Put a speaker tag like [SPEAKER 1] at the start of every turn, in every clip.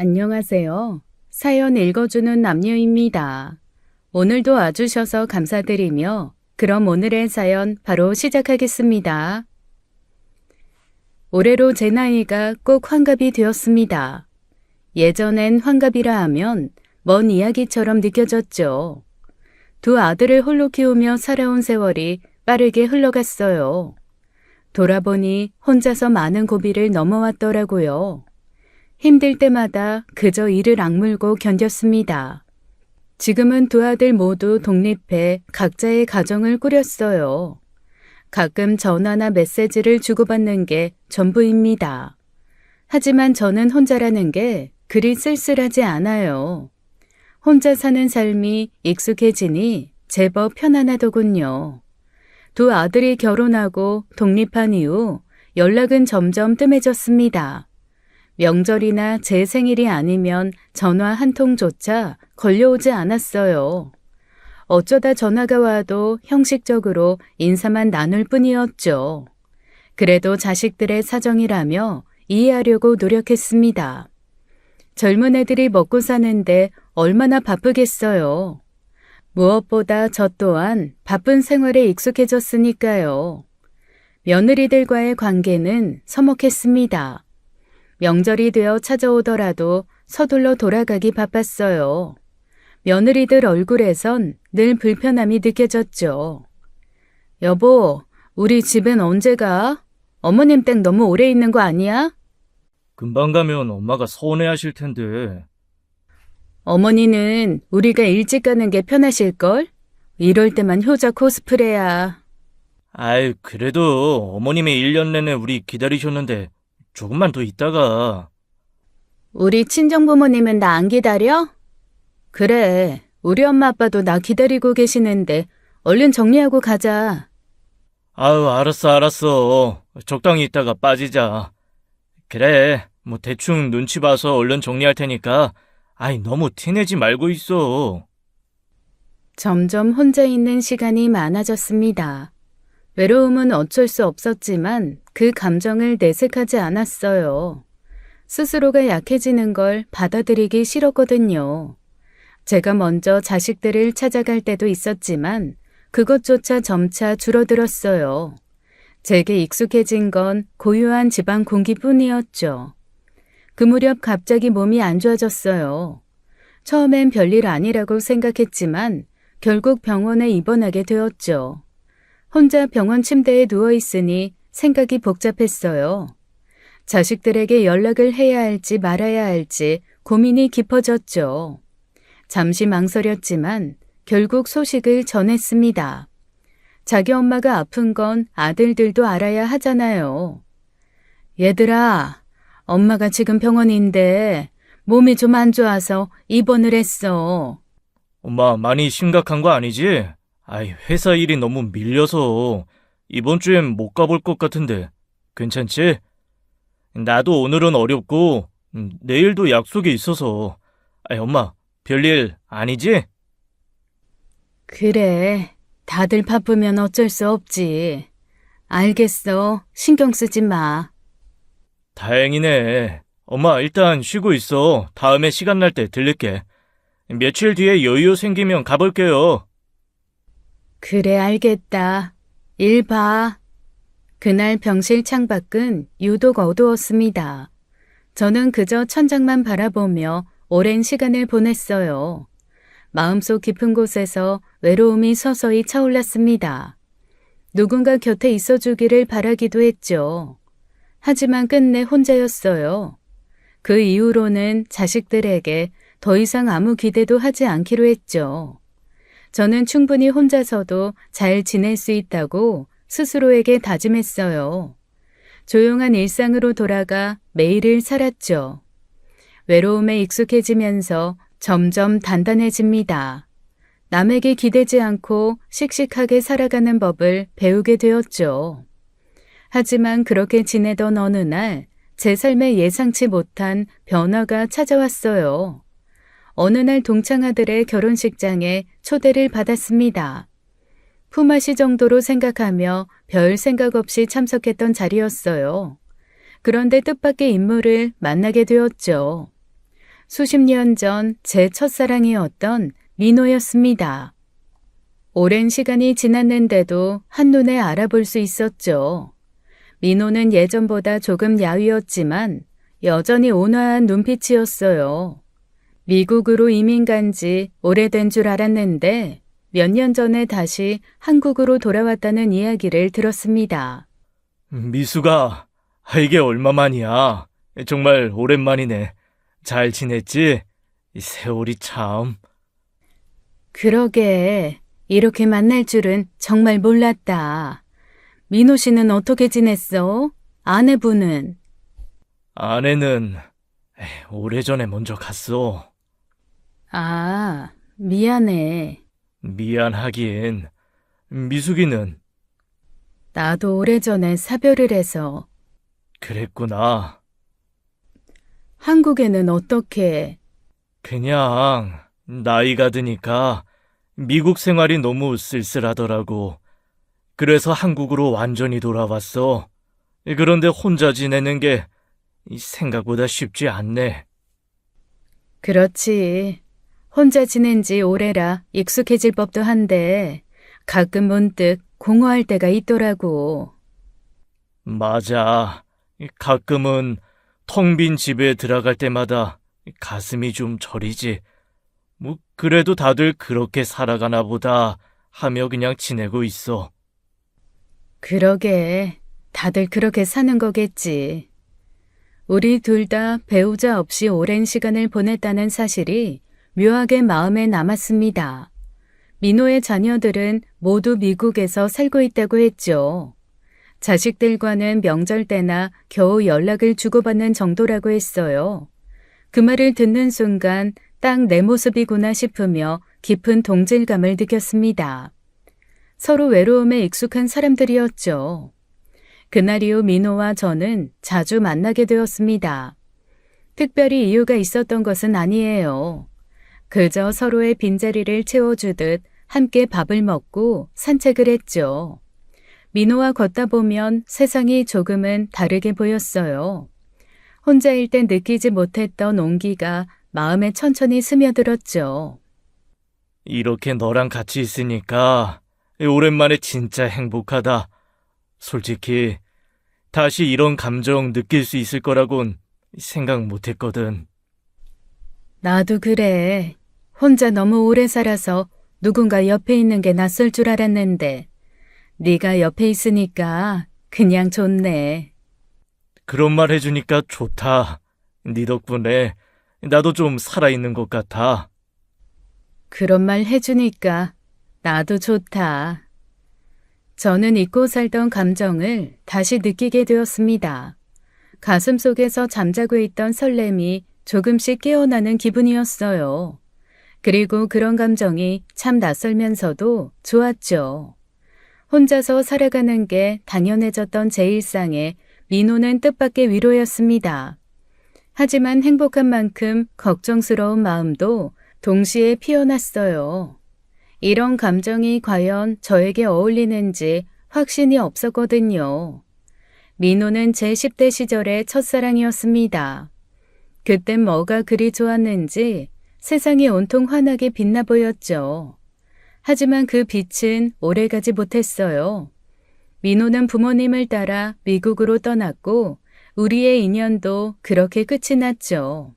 [SPEAKER 1] 안녕하세요. 사연 읽어주는 남녀입니다. 오늘도 와주셔서 감사드리며 그럼 오늘의 사연 바로 시작하겠습니다. 올해로 제 나이가 꼭 환갑이 되었습니다. 예전엔 환갑이라 하면 먼 이야기처럼 느껴졌죠. 두 아들을 홀로 키우며 살아온 세월이 빠르게 흘러갔어요. 돌아보니 혼자서 많은 고비를 넘어왔더라고요. 힘들 때마다 그저 이를 악물고 견뎠습니다. 지금은 두 아들 모두 독립해 각자의 가정을 꾸렸어요. 가끔 전화나 메시지를 주고받는 게 전부입니다. 하지만 저는 혼자라는 게 그리 쓸쓸하지 않아요. 혼자 사는 삶이 익숙해지니 제법 편안하더군요. 두 아들이 결혼하고 독립한 이후 연락은 점점 뜸해졌습니다. 명절이나 제 생일이 아니면 전화 한 통조차 걸려오지 않았어요. 어쩌다 전화가 와도 형식적으로 인사만 나눌 뿐이었죠. 그래도 자식들의 사정이라며 이해하려고 노력했습니다. 젊은 애들이 먹고 사는데 얼마나 바쁘겠어요. 무엇보다 저 또한 바쁜 생활에 익숙해졌으니까요. 며느리들과의 관계는 서먹했습니다. 명절이 되어 찾아오더라도 서둘러 돌아가기 바빴어요. 며느리들 얼굴에선 늘 불편함이 느껴졌죠. 여보, 우리 집엔 언제 가? 어머님 댁 너무 오래 있는 거 아니야?
[SPEAKER 2] 금방 가면 엄마가 서운해하실 텐데.
[SPEAKER 1] 어머니는 우리가 일찍 가는 게 편하실걸? 이럴 때만 효자 코스프레야.
[SPEAKER 2] 아이, 그래도 어머님이 1년 내내 우리 기다리셨는데 조금만 더 있다가.
[SPEAKER 1] 우리 친정부모님은 나 안 기다려? 그래, 우리 엄마 아빠도 나 기다리고 계시는데 얼른 정리하고 가자.
[SPEAKER 2] 아유, 알았어. 적당히 있다가 빠지자. 그래, 뭐 대충 눈치 봐서 얼른 정리할 테니까 아이, 너무 티내지 말고 있어.
[SPEAKER 1] 점점 혼자 있는 시간이 많아졌습니다. 외로움은 어쩔 수 없었지만 그 감정을 내색하지 않았어요. 스스로가 약해지는 걸 받아들이기 싫었거든요. 제가 먼저 자식들을 찾아갈 때도 있었지만 그것조차 점차 줄어들었어요. 제게 익숙해진 건 고요한 집안 공기뿐이었죠. 그 무렵 갑자기 몸이 안 좋아졌어요. 처음엔 별일 아니라고 생각했지만 결국 병원에 입원하게 되었죠. 혼자 병원 침대에 누워있으니 생각이 복잡했어요. 자식들에게 연락을 해야 할지 말아야 할지 고민이 깊어졌죠. 잠시 망설였지만 결국 소식을 전했습니다. 자기 엄마가 아픈 건 아들들도 알아야 하잖아요. 얘들아, 엄마가 지금 병원인데 몸이 좀 안 좋아서 입원을 했어.
[SPEAKER 2] 엄마, 많이 심각한 거 아니지? 아이, 회사 일이 너무 밀려서 이번 주엔 못 가볼 것 같은데 괜찮지? 나도 오늘은 어렵고 내일도 약속이 있어서. 아이, 엄마, 별일 아니지?
[SPEAKER 1] 그래, 다들 바쁘면 어쩔 수 없지. 알겠어, 신경 쓰지 마.
[SPEAKER 2] 다행이네. 엄마, 일단 쉬고 있어. 다음에 시간 날 때 들릴게. 며칠 뒤에 여유 생기면 가볼게요.
[SPEAKER 1] 그래, 알겠다. 일 봐. 그날 병실 창밖은 유독 어두웠습니다. 저는 그저 천장만 바라보며 오랜 시간을 보냈어요. 마음속 깊은 곳에서 외로움이 서서히 차올랐습니다. 누군가 곁에 있어주기를 바라기도 했죠. 하지만 끝내 혼자였어요. 그 이후로는 자식들에게 더 이상 아무 기대도 하지 않기로 했죠. 저는 충분히 혼자서도 잘 지낼 수 있다고 스스로에게 다짐했어요. 조용한 일상으로 돌아가 매일을 살았죠. 외로움에 익숙해지면서 점점 단단해집니다. 남에게 기대지 않고 씩씩하게 살아가는 법을 배우게 되었죠. 하지만 그렇게 지내던 어느 날 제 삶에 예상치 못한 변화가 찾아왔어요. 어느 날 동창아들의 결혼식장에 초대를 받았습니다. 품앗이 정도로 생각하며 별 생각 없이 참석했던 자리였어요. 그런데 뜻밖의 인물을 만나게 되었죠. 수십 년 전 제 첫사랑이었던 민호였습니다. 오랜 시간이 지났는데도 한눈에 알아볼 수 있었죠. 민호는 예전보다 조금 야위었지만 여전히 온화한 눈빛이었어요. 미국으로 이민 간 지 오래된 줄 알았는데 몇 년 전에 다시 한국으로 돌아왔다는 이야기를 들었습니다.
[SPEAKER 2] 미수가, 이게 얼마만이야. 정말 오랜만이네. 잘 지냈지? 이 세월이 참.
[SPEAKER 1] 그러게, 이렇게 만날 줄은 정말 몰랐다. 민호 씨는 어떻게 지냈어? 아내분은?
[SPEAKER 2] 아내는 오래전에 먼저 갔어.
[SPEAKER 1] 아, 미안해.
[SPEAKER 2] 미안하긴. 미숙이는
[SPEAKER 1] 나도 오래전에 사별을 해서.
[SPEAKER 2] 그랬구나.
[SPEAKER 1] 한국에는 어떻게?
[SPEAKER 2] 그냥 나이가 드니까 미국 생활이 너무 쓸쓸하더라고. 그래서 한국으로 완전히 돌아왔어. 그런데 혼자 지내는 게 생각보다 쉽지 않네.
[SPEAKER 1] 그렇지. 혼자 지낸 지 오래라 익숙해질 법도 한데 가끔 문득 공허할 때가 있더라고.
[SPEAKER 2] 맞아. 가끔은 텅 빈 집에 들어갈 때마다 가슴이 좀 저리지. 뭐 그래도 다들 그렇게 살아가나 보다 하며 그냥 지내고 있어.
[SPEAKER 1] 그러게. 다들 그렇게 사는 거겠지. 우리 둘 다 배우자 없이 오랜 시간을 보냈다는 사실이 묘하게 마음에 남았습니다. 민호의 자녀들은 모두 미국에서 살고 있다고 했죠. 자식들과는 명절 때나 겨우 연락을 주고받는 정도라고 했어요. 그 말을 듣는 순간 딱 내 모습이구나 싶으며 깊은 동질감을 느꼈습니다. 서로 외로움에 익숙한 사람들이었죠. 그날 이후 민호와 저는 자주 만나게 되었습니다. 특별히 이유가 있었던 것은 아니에요. 그저 서로의 빈자리를 채워주듯 함께 밥을 먹고 산책을 했죠. 민호와 걷다 보면 세상이 조금은 다르게 보였어요. 혼자일 땐 느끼지 못했던 온기가 마음에 천천히 스며들었죠.
[SPEAKER 2] 이렇게 너랑 같이 있으니까 오랜만에 진짜 행복하다. 솔직히 다시 이런 감정 느낄 수 있을 거라곤 생각 못했거든.
[SPEAKER 1] 나도 그래. 혼자 너무 오래 살아서 누군가 옆에 있는 게 낯설 줄 알았는데 네가 옆에 있으니까 그냥 좋네.
[SPEAKER 2] 그런 말 해주니까 좋다. 네 덕분에 나도 좀 살아있는 것 같아.
[SPEAKER 1] 그런 말 해주니까 나도 좋다. 저는 잊고 살던 감정을 다시 느끼게 되었습니다. 가슴 속에서 잠자고 있던 설렘이 조금씩 깨어나는 기분이었어요. 그리고 그런 감정이 참 낯설면서도 좋았죠. 혼자서 살아가는 게 당연해졌던 제 일상에 민호는 뜻밖의 위로였습니다. 하지만 행복한 만큼 걱정스러운 마음도 동시에 피어났어요. 이런 감정이 과연 저에게 어울리는지 확신이 없었거든요. 민호는 제 10대 시절의 첫사랑이었습니다. 그땐 뭐가 그리 좋았는지 세상이 온통 환하게 빛나 보였죠. 하지만 그 빛은 오래가지 못했어요. 민호는 부모님을 따라 미국으로 떠났고 우리의 인연도 그렇게 끝이 났죠.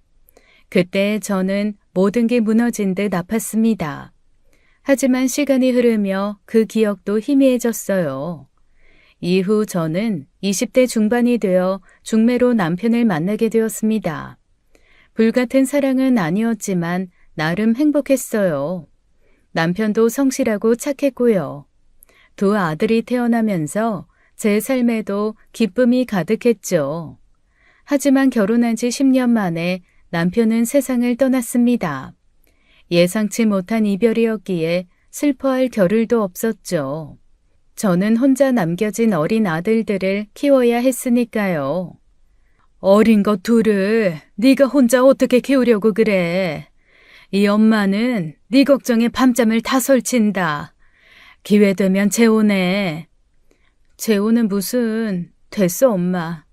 [SPEAKER 1] 그때 저는 모든 게 무너진 듯 아팠습니다. 하지만 시간이 흐르며 그 기억도 희미해졌어요. 이후 저는 20대 중반이 되어 중매로 남편을 만나게 되었습니다. 불같은 사랑은 아니었지만 나름 행복했어요. 남편도 성실하고 착했고요. 두 아들이 태어나면서 제 삶에도 기쁨이 가득했죠. 하지만 결혼한 지 10년 만에 남편은 세상을 떠났습니다. 예상치 못한 이별이었기에 슬퍼할 겨를도 없었죠. 저는 혼자 남겨진 어린 아들들을 키워야 했으니까요. 어린 것 둘을 네가 혼자 어떻게 키우려고 그래. 이 엄마는 네 걱정에 밤잠을 다 설친다. 기회되면 재혼해. 재혼은 무슨. 됐어 엄마.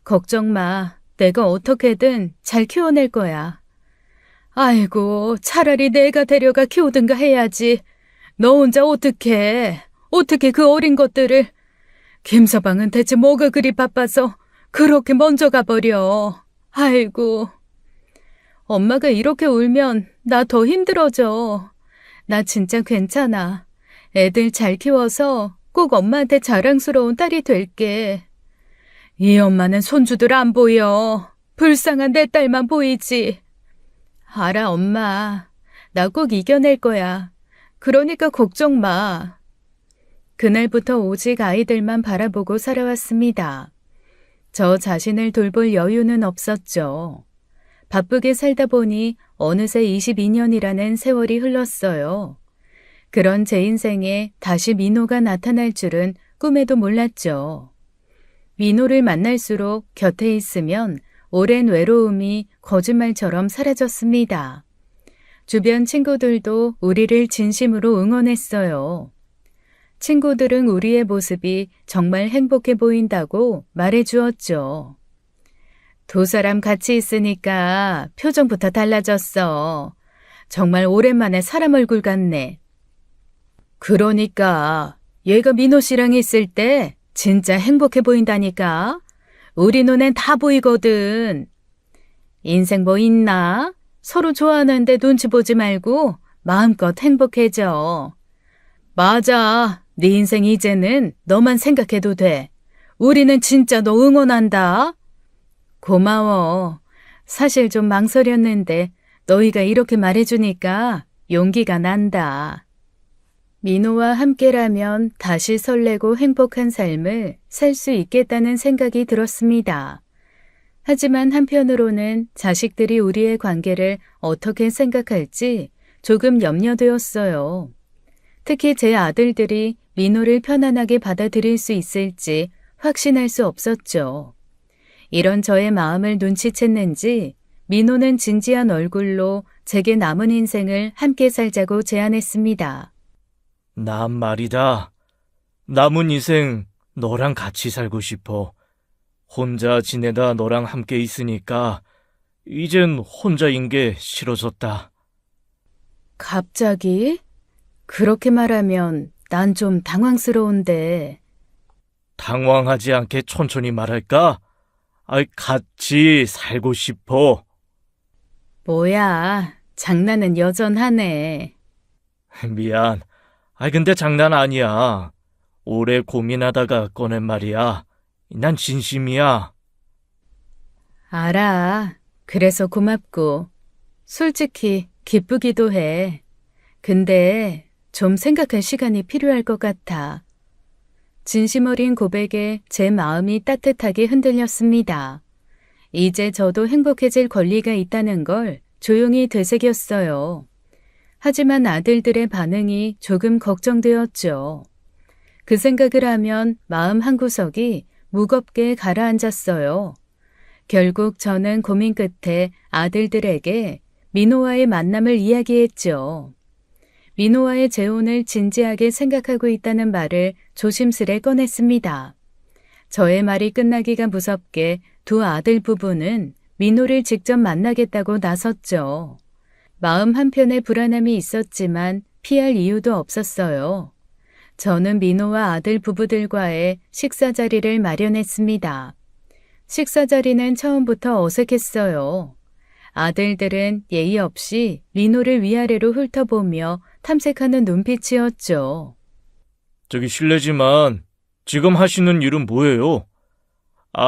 [SPEAKER 1] 걱정 마. 내가 어떻게든 잘 키워낼 거야. 아이고, 차라리 내가 데려가 키우든가 해야지. 너 혼자 어떻게 그 어린 것들을. 김서방은 대체 뭐가 그리 바빠서 그렇게 먼저 가버려. 아이고. 엄마가 이렇게 울면 나 더 힘들어져. 나 진짜 괜찮아. 애들 잘 키워서 꼭 엄마한테 자랑스러운 딸이 될게. 이 엄마는 손주들 안 보여. 불쌍한 내 딸만 보이지. 알아, 엄마. 나 꼭 이겨낼 거야. 그러니까 걱정 마. 그날부터 오직 아이들만 바라보고 살아왔습니다. 저 자신을 돌볼 여유는 없었죠. 바쁘게 살다 보니 어느새 22년이라는 세월이 흘렀어요. 그런 제 인생에 다시 민호가 나타날 줄은 꿈에도 몰랐죠. 민호를 만날수록 곁에 있으면 오랜 외로움이 거짓말처럼 사라졌습니다. 주변 친구들도 우리를 진심으로 응원했어요. 친구들은 우리의 모습이 정말 행복해 보인다고 말해 주었죠. 두 사람 같이 있으니까 표정부터 달라졌어. 정말 오랜만에 사람 얼굴 같네. 그러니까 얘가 민호 씨랑 있을 때 진짜 행복해 보인다니까. 우리 눈엔 다 보이거든. 인생 뭐 있나? 서로 좋아하는데 눈치 보지 말고 마음껏 행복해져. 맞아. 네 인생 이제는 너만 생각해도 돼. 우리는 진짜 너 응원한다. 고마워. 사실 좀 망설였는데 너희가 이렇게 말해주니까 용기가 난다. 민호와 함께라면 다시 설레고 행복한 삶을 살 수 있겠다는 생각이 들었습니다. 하지만 한편으로는 자식들이 우리의 관계를 어떻게 생각할지 조금 염려되었어요. 특히 제 아들들이 민호를 편안하게 받아들일 수 있을지 확신할 수 없었죠. 이런 저의 마음을 눈치챘는지 민호는 진지한 얼굴로 제게 남은 인생을 함께 살자고 제안했습니다.
[SPEAKER 2] 난 말이다. 남은 인생 너랑 같이 살고 싶어. 혼자 지내다 너랑 함께 있으니까 이젠 혼자인 게 싫어졌다.
[SPEAKER 1] 갑자기? 그렇게 말하면 난 좀 당황스러운데.
[SPEAKER 2] 당황하지 않게 천천히 말할까? 같이 살고 싶어.
[SPEAKER 1] 뭐야, 장난은 여전하네.
[SPEAKER 2] 미안. 근데 장난 아니야. 오래 고민하다가 꺼낸 말이야. 난 진심이야.
[SPEAKER 1] 알아. 그래서 고맙고. 솔직히 기쁘기도 해. 근데 좀 생각할 시간이 필요할 것 같아. 진심 어린 고백에 제 마음이 따뜻하게 흔들렸습니다. 이제 저도 행복해질 권리가 있다는 걸 조용히 되새겼어요. 하지만 아들들의 반응이 조금 걱정되었죠. 그 생각을 하면 마음 한구석이 무겁게 가라앉았어요. 결국 저는 고민 끝에 아들들에게 민호와의 만남을 이야기했죠. 민호와의 재혼을 진지하게 생각하고 있다는 말을 조심스레 꺼냈습니다. 저의 말이 끝나기가 무섭게 두 아들 부부는 민호를 직접 만나겠다고 나섰죠. 마음 한편에 불안함이 있었지만 피할 이유도 없었어요. 저는 민호와 아들 부부들과의 식사 자리를 마련했습니다. 식사 자리는 처음부터 어색했어요. 아들들은 예의 없이 민호를 위아래로 훑어보며 탐색하는 눈빛이었죠.
[SPEAKER 2] 저기 실례지만 지금 하시는 일은 뭐예요?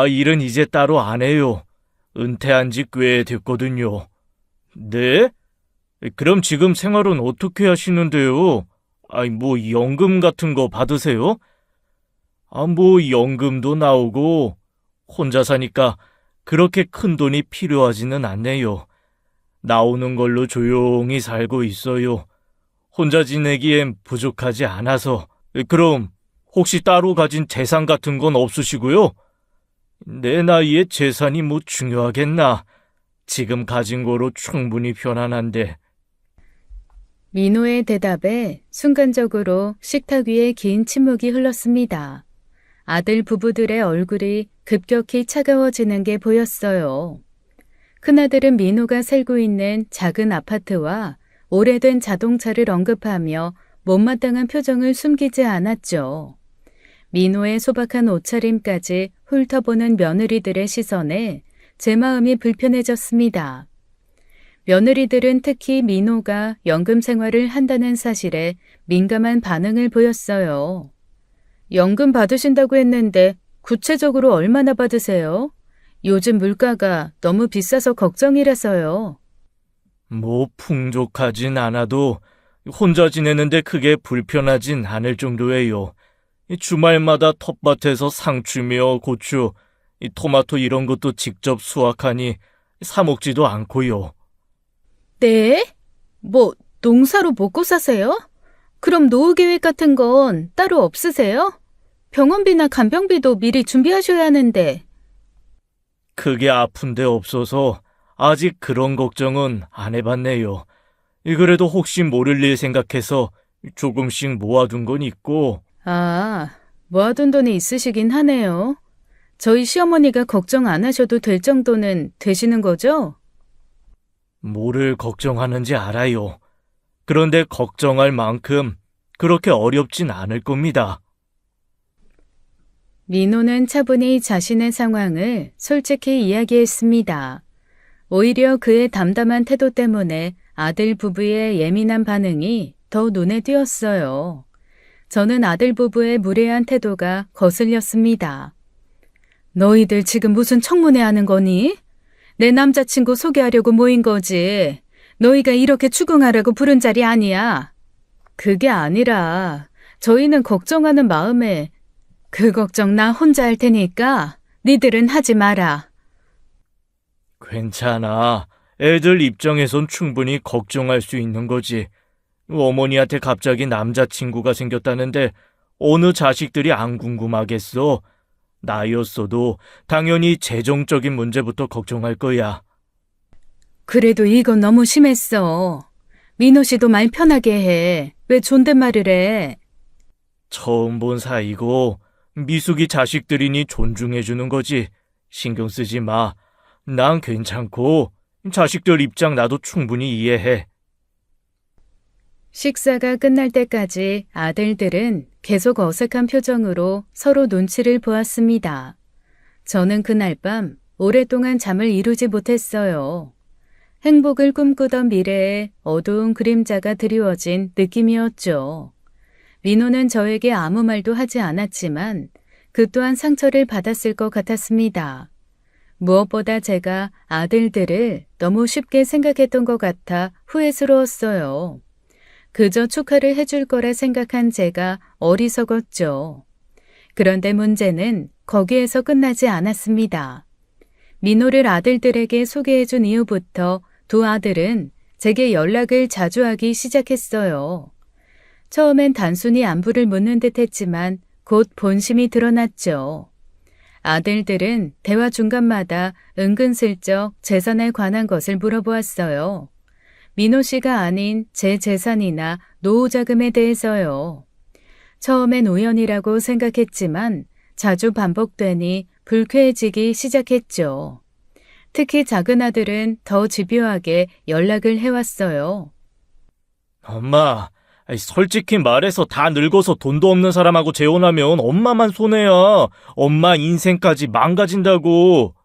[SPEAKER 2] 일은 이제 따로 안 해요. 은퇴한 지 꽤 됐거든요. 네? 그럼 지금 생활은 어떻게 하시는데요? 뭐 연금 같은 거 받으세요? 뭐 연금도 나오고 혼자 사니까 그렇게 큰 돈이 필요하지는 않네요. 나오는 걸로 조용히 살고 있어요. 혼자 지내기엔 부족하지 않아서. 그럼 혹시 따로 가진 재산 같은 건 없으시고요? 내 나이에 재산이 뭐 중요하겠나. 지금 가진 거로 충분히 편안한데.
[SPEAKER 1] 민호의 대답에 순간적으로 식탁 위에 긴 침묵이 흘렀습니다. 아들 부부들의 얼굴이 급격히 차가워지는 게 보였어요. 큰아들은 민호가 살고 있는 작은 아파트와 오래된 자동차를 언급하며 못마땅한 표정을 숨기지 않았죠. 민호의 소박한 옷차림까지 훑어보는 며느리들의 시선에 제 마음이 불편해졌습니다. 며느리들은 특히 민호가 연금 생활을 한다는 사실에 민감한 반응을 보였어요. 연금 받으신다고 했는데 구체적으로 얼마나 받으세요? 요즘 물가가 너무 비싸서 걱정이라서요.
[SPEAKER 2] 뭐 풍족하진 않아도 혼자 지내는데 크게 불편하진 않을 정도예요. 이 주말마다 텃밭에서 상추며 고추, 이 토마토 이런 것도 직접 수확하니 사 먹지도 않고요.
[SPEAKER 1] 네? 뭐 농사로 먹고 사세요? 그럼 노후 계획 같은 건 따로 없으세요? 병원비나 간병비도 미리 준비하셔야 하는데.
[SPEAKER 2] 크게 아픈 데 없어서 아직 그런 걱정은 안 해봤네요. 그래도 혹시 모를 일 생각해서 조금씩 모아둔 건 있고.
[SPEAKER 1] 아, 모아둔 돈이 있으시긴 하네요. 저희 시어머니가 걱정 안 하셔도 될 정도는 되시는 거죠?
[SPEAKER 2] 뭐를 걱정하는지 알아요. 그런데 걱정할 만큼 그렇게 어렵진 않을 겁니다.
[SPEAKER 1] 민호는 차분히 자신의 상황을 솔직히 이야기했습니다. 오히려 그의 담담한 태도 때문에 아들 부부의 예민한 반응이 더 눈에 띄었어요. 저는 아들 부부의 무례한 태도가 거슬렸습니다. 너희들 지금 무슨 청문회 하는 거니? 내 남자친구 소개하려고 모인 거지. 너희가 이렇게 추궁하라고 부른 자리 아니야. 그게 아니라 저희는 걱정하는 마음에 그 걱정 나 혼자 할 테니까 니들은 하지 마라.
[SPEAKER 2] 괜찮아. 애들 입장에선 충분히 걱정할 수 있는 거지. 어머니한테 갑자기 남자친구가 생겼다는데 어느 자식들이 안 궁금하겠어. 나였어도 당연히 재정적인 문제부터 걱정할 거야.
[SPEAKER 1] 그래도 이건 너무 심했어. 민호 씨도 말 편하게 해. 왜 존댓말을 해?
[SPEAKER 2] 처음 본 사이고 미숙이 자식들이니 존중해주는 거지. 신경 쓰지 마. 난 괜찮고 자식들 입장 나도 충분히 이해해.
[SPEAKER 1] 식사가 끝날 때까지 아들들은 계속 어색한 표정으로 서로 눈치를 보았습니다. 저는 그날 밤 오랫동안 잠을 이루지 못했어요. 행복을 꿈꾸던 미래에 어두운 그림자가 드리워진 느낌이었죠. 민호는 저에게 아무 말도 하지 않았지만 그 또한 상처를 받았을 것 같았습니다. 무엇보다 제가 아들들을 너무 쉽게 생각했던 것 같아 후회스러웠어요. 그저 축하를 해줄 거라 생각한 제가 어리석었죠. 그런데 문제는 거기에서 끝나지 않았습니다. 민호를 아들들에게 소개해준 이후부터 두 아들은 제게 연락을 자주 하기 시작했어요. 처음엔 단순히 안부를 묻는 듯 했지만 곧 본심이 드러났죠. 아들들은 대화 중간마다 은근슬쩍 재산에 관한 것을 물어보았어요. 민호 씨가 아닌 제 재산이나 노후 자금에 대해서요. 처음엔 우연이라고 생각했지만 자주 반복되니 불쾌해지기 시작했죠. 특히 작은 아들은 더 집요하게 연락을 해왔어요.
[SPEAKER 2] 엄마, 솔직히 말해서 다 늙어서 돈도 없는 사람하고 재혼하면 엄마만 손해야. 엄마 인생까지 망가진다고.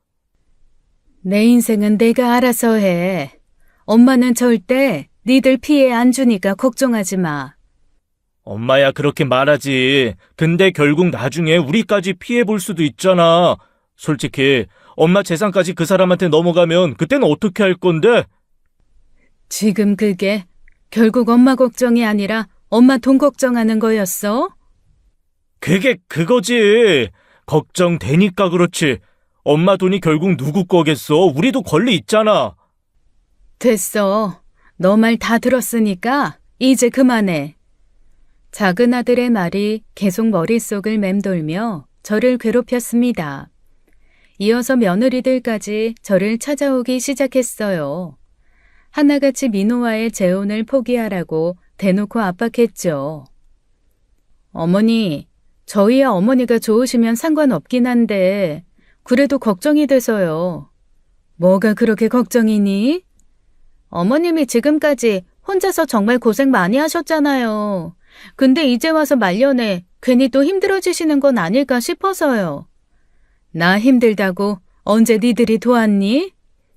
[SPEAKER 1] 내 인생은 내가 알아서 해. 엄마는 절대 니들 피해 안 주니까 걱정하지 마.
[SPEAKER 2] 엄마야 그렇게 말하지. 근데 결국 나중에 우리까지 피해 볼 수도 있잖아. 솔직히 엄마 재산까지 그 사람한테 넘어가면 그때는 어떻게 할 건데?
[SPEAKER 1] 지금 그게 결국 엄마 걱정이 아니라 엄마 돈 걱정하는 거였어?
[SPEAKER 2] 그게 그거지. 걱정되니까 그렇지. 엄마 돈이 결국 누구 거겠어. 우리도 권리 있잖아.
[SPEAKER 1] 됐어. 너 말 다 들었으니까 이제 그만해. 작은 아들의 말이 계속 머릿속을 맴돌며 저를 괴롭혔습니다. 이어서 며느리들까지 저를 찾아오기 시작했어요. 하나같이 민호와의 재혼을 포기하라고 대놓고 압박했죠. 어머니, 저희야 어머니가 좋으시면 상관없긴 한데 그래도 걱정이 돼서요. 뭐가 그렇게 걱정이니? 어머님이 지금까지 혼자서 정말 고생 많이 하셨잖아요. 근데 이제 와서 말년에 괜히 또 힘들어지시는 건 아닐까 싶어서요. 나 힘들다고 언제 니들이 도왔니?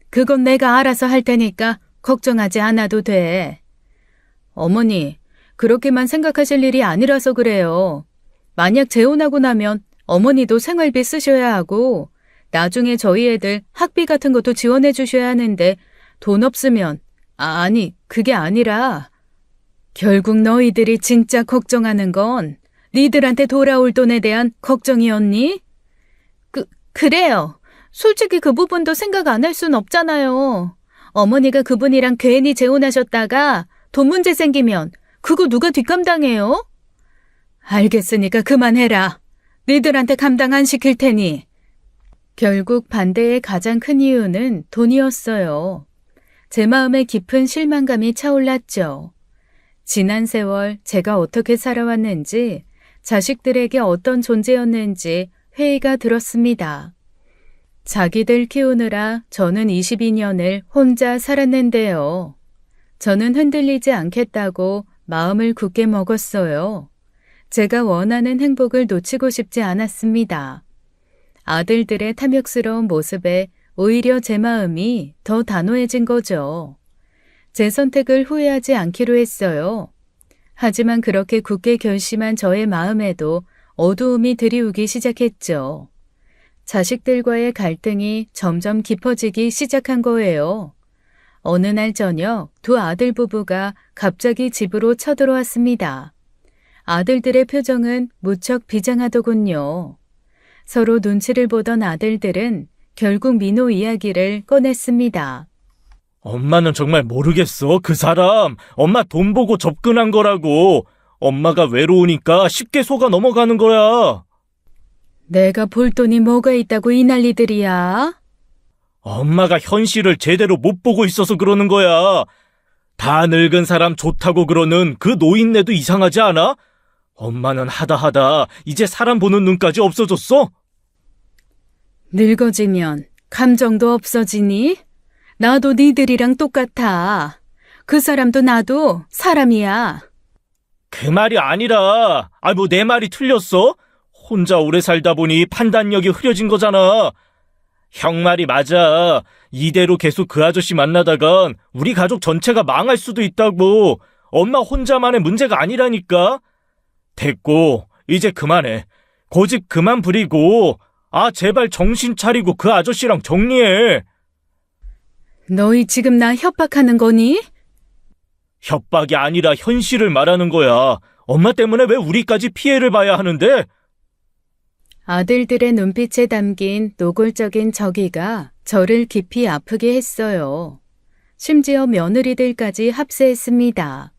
[SPEAKER 1] 그건 내가 알아서 할 테니까 걱정하지 않아도 돼. 어머니, 그렇게만 생각하실 일이 아니라서 그래요. 만약 재혼하고 나면 어머니도 생활비 쓰셔야 하고 나중에 저희 애들 학비 같은 것도 지원해 주셔야 하는데 돈 없으면 아니, 그게 아니라 결국 너희들이 진짜 걱정하는 건 니들한테 돌아올 돈에 대한 걱정이었니? 그래요. 솔직히 그 부분도 생각 안 할 순 없잖아요. 어머니가 그분이랑 괜히 재혼하셨다가 돈 문제 생기면 그거 누가 뒷감당해요? 알겠으니까 그만해라. 니들한테 감당 안 시킬 테니. 결국 반대의 가장 큰 이유는 돈이었어요. 제 마음에 깊은 실망감이 차올랐죠. 지난 세월 제가 어떻게 살아왔는지, 자식들에게 어떤 존재였는지 회의가 들었습니다. 자기들 키우느라 저는 22년을 혼자 살았는데요. 저는 흔들리지 않겠다고 마음을 굳게 먹었어요. 제가 원하는 행복을 놓치고 싶지 않았습니다. 아들들의 탐욕스러운 모습에 오히려 제 마음이 더 단호해진 거죠. 제 선택을 후회하지 않기로 했어요. 하지만 그렇게 굳게 결심한 저의 마음에도 어두움이 들이우기 시작했죠. 자식들과의 갈등이 점점 깊어지기 시작한 거예요. 어느 날 저녁 두 아들 부부가 갑자기 집으로 쳐들어왔습니다. 아들들의 표정은 무척 비장하더군요. 서로 눈치를 보던 아들들은 결국 민호 이야기를 꺼냈습니다.
[SPEAKER 2] 엄마는 정말 모르겠어. 그 사람 엄마 돈 보고 접근한 거라고. 엄마가 외로우니까 쉽게 속아 넘어가는 거야.
[SPEAKER 1] 내가 볼 돈이 뭐가 있다고 이 난리들이야?
[SPEAKER 2] 엄마가 현실을 제대로 못 보고 있어서 그러는 거야. 다 늙은 사람 좋다고 그러는 그 노인네도 이상하지 않아? 엄마는 하다 이제 사람 보는 눈까지 없어졌어?
[SPEAKER 1] 늙어지면 감정도 없어지니? 나도 니들이랑 똑같아. 그 사람도 나도 사람이야.
[SPEAKER 2] 그 말이 아니라, 뭐 내 말이 틀렸어? 혼자 오래 살다 보니 판단력이 흐려진 거잖아. 형 말이 맞아. 이대로 계속 그 아저씨 만나다간 우리 가족 전체가 망할 수도 있다고. 엄마 혼자만의 문제가 아니라니까. 됐고, 이제 그만해. 고집 그만 부리고, 제발 정신 차리고 그 아저씨랑 정리해.
[SPEAKER 1] 너희 지금 나 협박하는 거니?
[SPEAKER 2] 협박이 아니라 현실을 말하는 거야. 엄마 때문에 왜 우리까지 피해를 봐야 하는데?
[SPEAKER 1] 아들들의 눈빛에 담긴 노골적인 저기가 저를 깊이 아프게 했어요. 심지어 며느리들까지 합세했습니다.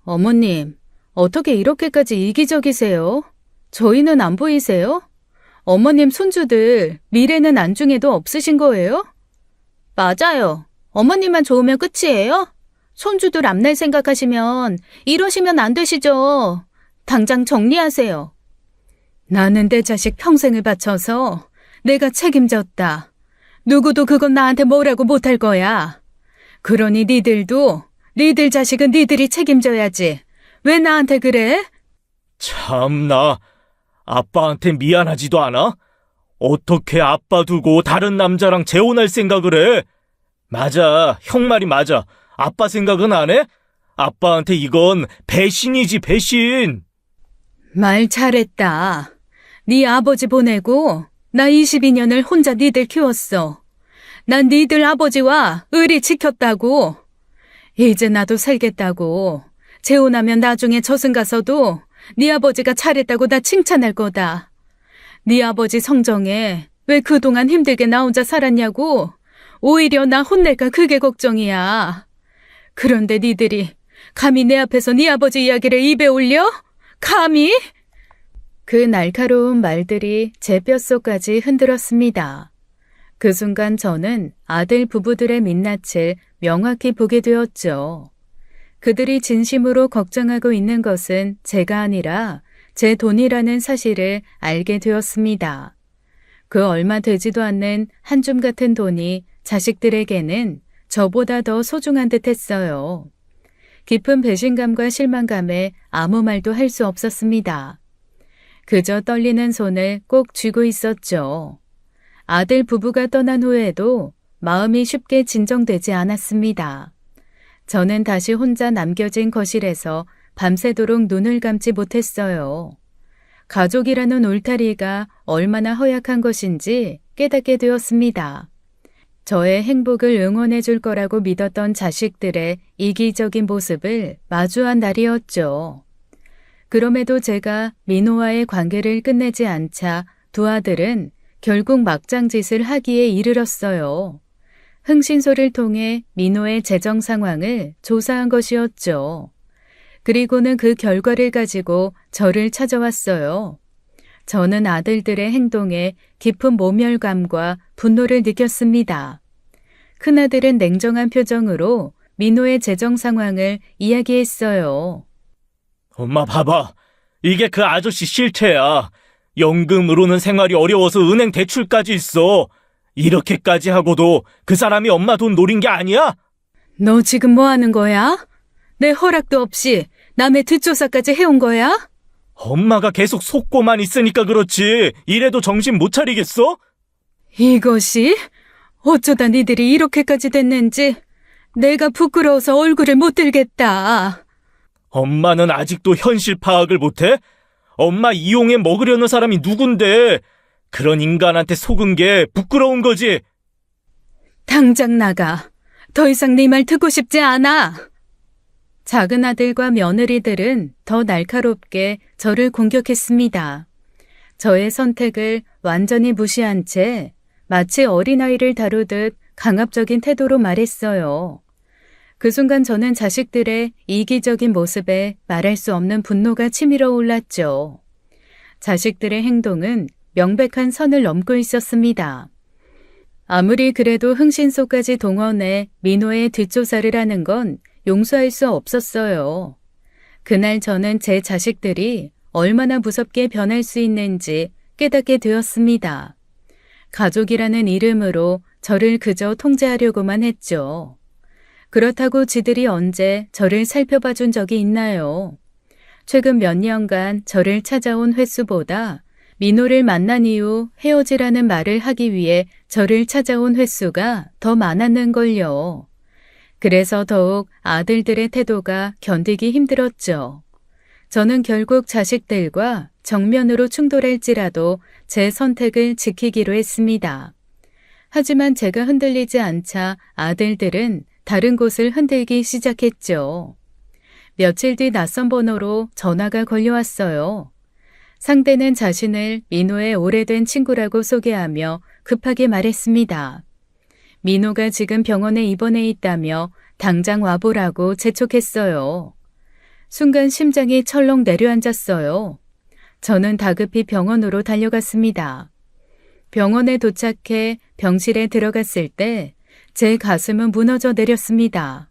[SPEAKER 1] 어머님, 어떻게 이렇게까지 이기적이세요? 저희는 안 보이세요? 어머님 손주들 미래는 안중에도 없으신 거예요? 맞아요. 어머님만 좋으면 끝이에요? 손주들 앞날 생각하시면 이러시면 안 되시죠. 당장 정리하세요. 나는 내 자식 평생을 바쳐서 내가 책임졌다. 누구도 그건 나한테 뭐라고 못할 거야. 그러니 니들도 니들 자식은 니들이 책임져야지. 왜 나한테 그래?
[SPEAKER 2] 참나, 아빠한테 미안하지도 않아? 어떻게 아빠 두고 다른 남자랑 재혼할 생각을 해? 맞아, 형 말이 맞아. 아빠 생각은 안 해? 아빠한테 이건 배신이지, 배신.
[SPEAKER 1] 말 잘했다. 네 아버지 보내고 나 22년을 혼자 니들 키웠어. 난 니들 아버지와 의리 지켰다고. 이제 나도 살겠다고. 재혼하면 나중에 저승 가서도 네 아버지가 잘했다고 나 칭찬할 거다. 네 아버지 성정에 왜 그동안 힘들게 나 혼자 살았냐고. 오히려 나 혼낼까 그게 걱정이야. 그런데 니들이 감히 내 앞에서 네 아버지 이야기를 입에 올려? 감히? 그 날카로운 말들이 제 뼛속까지 흔들었습니다. 그 순간 저는 아들 부부들의 민낯을 명확히 보게 되었죠. 그들이 진심으로 걱정하고 있는 것은 제가 아니라 제 돈이라는 사실을 알게 되었습니다. 그 얼마 되지도 않는 한 줌 같은 돈이 자식들에게는 저보다 더 소중한 듯 했어요. 깊은 배신감과 실망감에 아무 말도 할 수 없었습니다. 그저 떨리는 손을 꼭 쥐고 있었죠. 아들 부부가 떠난 후에도 마음이 쉽게 진정되지 않았습니다. 저는 다시 혼자 남겨진 거실에서 밤새도록 눈을 감지 못했어요. 가족이라는 울타리가 얼마나 허약한 것인지 깨닫게 되었습니다. 저의 행복을 응원해 줄 거라고 믿었던 자식들의 이기적인 모습을 마주한 날이었죠. 그럼에도 제가 민호와의 관계를 끝내지 않자 두 아들은 결국 막장짓을 하기에 이르렀어요. 흥신소를 통해 민호의 재정 상황을 조사한 것이었죠. 그리고는 그 결과를 가지고 저를 찾아왔어요. 저는 아들들의 행동에 깊은 모멸감과 분노를 느꼈습니다. 큰아들은 냉정한 표정으로 민호의 재정 상황을 이야기했어요.
[SPEAKER 2] 엄마 봐봐. 이게 그 아저씨 실체야. 연금으로는 생활이 어려워서 은행 대출까지 있어. 이렇게까지 하고도 그 사람이 엄마 돈 노린 게 아니야?
[SPEAKER 1] 너 지금 뭐 하는 거야? 내 허락도 없이 남의 뒷조사까지 해온 거야?
[SPEAKER 2] 엄마가 계속 속고만 있으니까 그렇지. 이래도 정신 못 차리겠어?
[SPEAKER 1] 이것이? 어쩌다 니들이 이렇게까지 됐는지 내가 부끄러워서 얼굴을 못 들겠다.
[SPEAKER 2] 엄마는 아직도 현실 파악을 못해? 엄마 이용해 먹으려는 사람이 누군데? 그런 인간한테 속은 게 부끄러운 거지.
[SPEAKER 1] 당장 나가. 더 이상 네 말 듣고 싶지 않아. 작은 아들과 며느리들은 더 날카롭게 저를 공격했습니다. 저의 선택을 완전히 무시한 채 마치 어린아이를 다루듯 강압적인 태도로 말했어요. 그 순간 저는 자식들의 이기적인 모습에 말할 수 없는 분노가 치밀어 올랐죠. 자식들의 행동은 명백한 선을 넘고 있었습니다. 아무리 그래도 흥신소까지 동원해 민호의 뒷조사를 하는 건 용서할 수 없었어요. 그날 저는 제 자식들이 얼마나 무섭게 변할 수 있는지 깨닫게 되었습니다. 가족이라는 이름으로 저를 그저 통제하려고만 했죠. 그렇다고 지들이 언제 저를 살펴봐 준 적이 있나요? 최근 몇 년간 저를 찾아온 횟수보다 민호를 만난 이후 헤어지라는 말을 하기 위해 저를 찾아온 횟수가 더 많았는걸요. 그래서 더욱 아들들의 태도가 견디기 힘들었죠. 저는 결국 자식들과 정면으로 충돌할지라도 제 선택을 지키기로 했습니다. 하지만 제가 흔들리지 않자 아들들은 다른 곳을 흔들기 시작했죠. 며칠 뒤 낯선 번호로 전화가 걸려왔어요. 상대는 자신을 민호의 오래된 친구라고 소개하며 급하게 말했습니다. 민호가 지금 병원에 입원해 있다며 당장 와보라고 재촉했어요. 순간 심장이 철렁 내려앉았어요. 저는 다급히 병원으로 달려갔습니다. 병원에 도착해 병실에 들어갔을 때 제 가슴은 무너져 내렸습니다.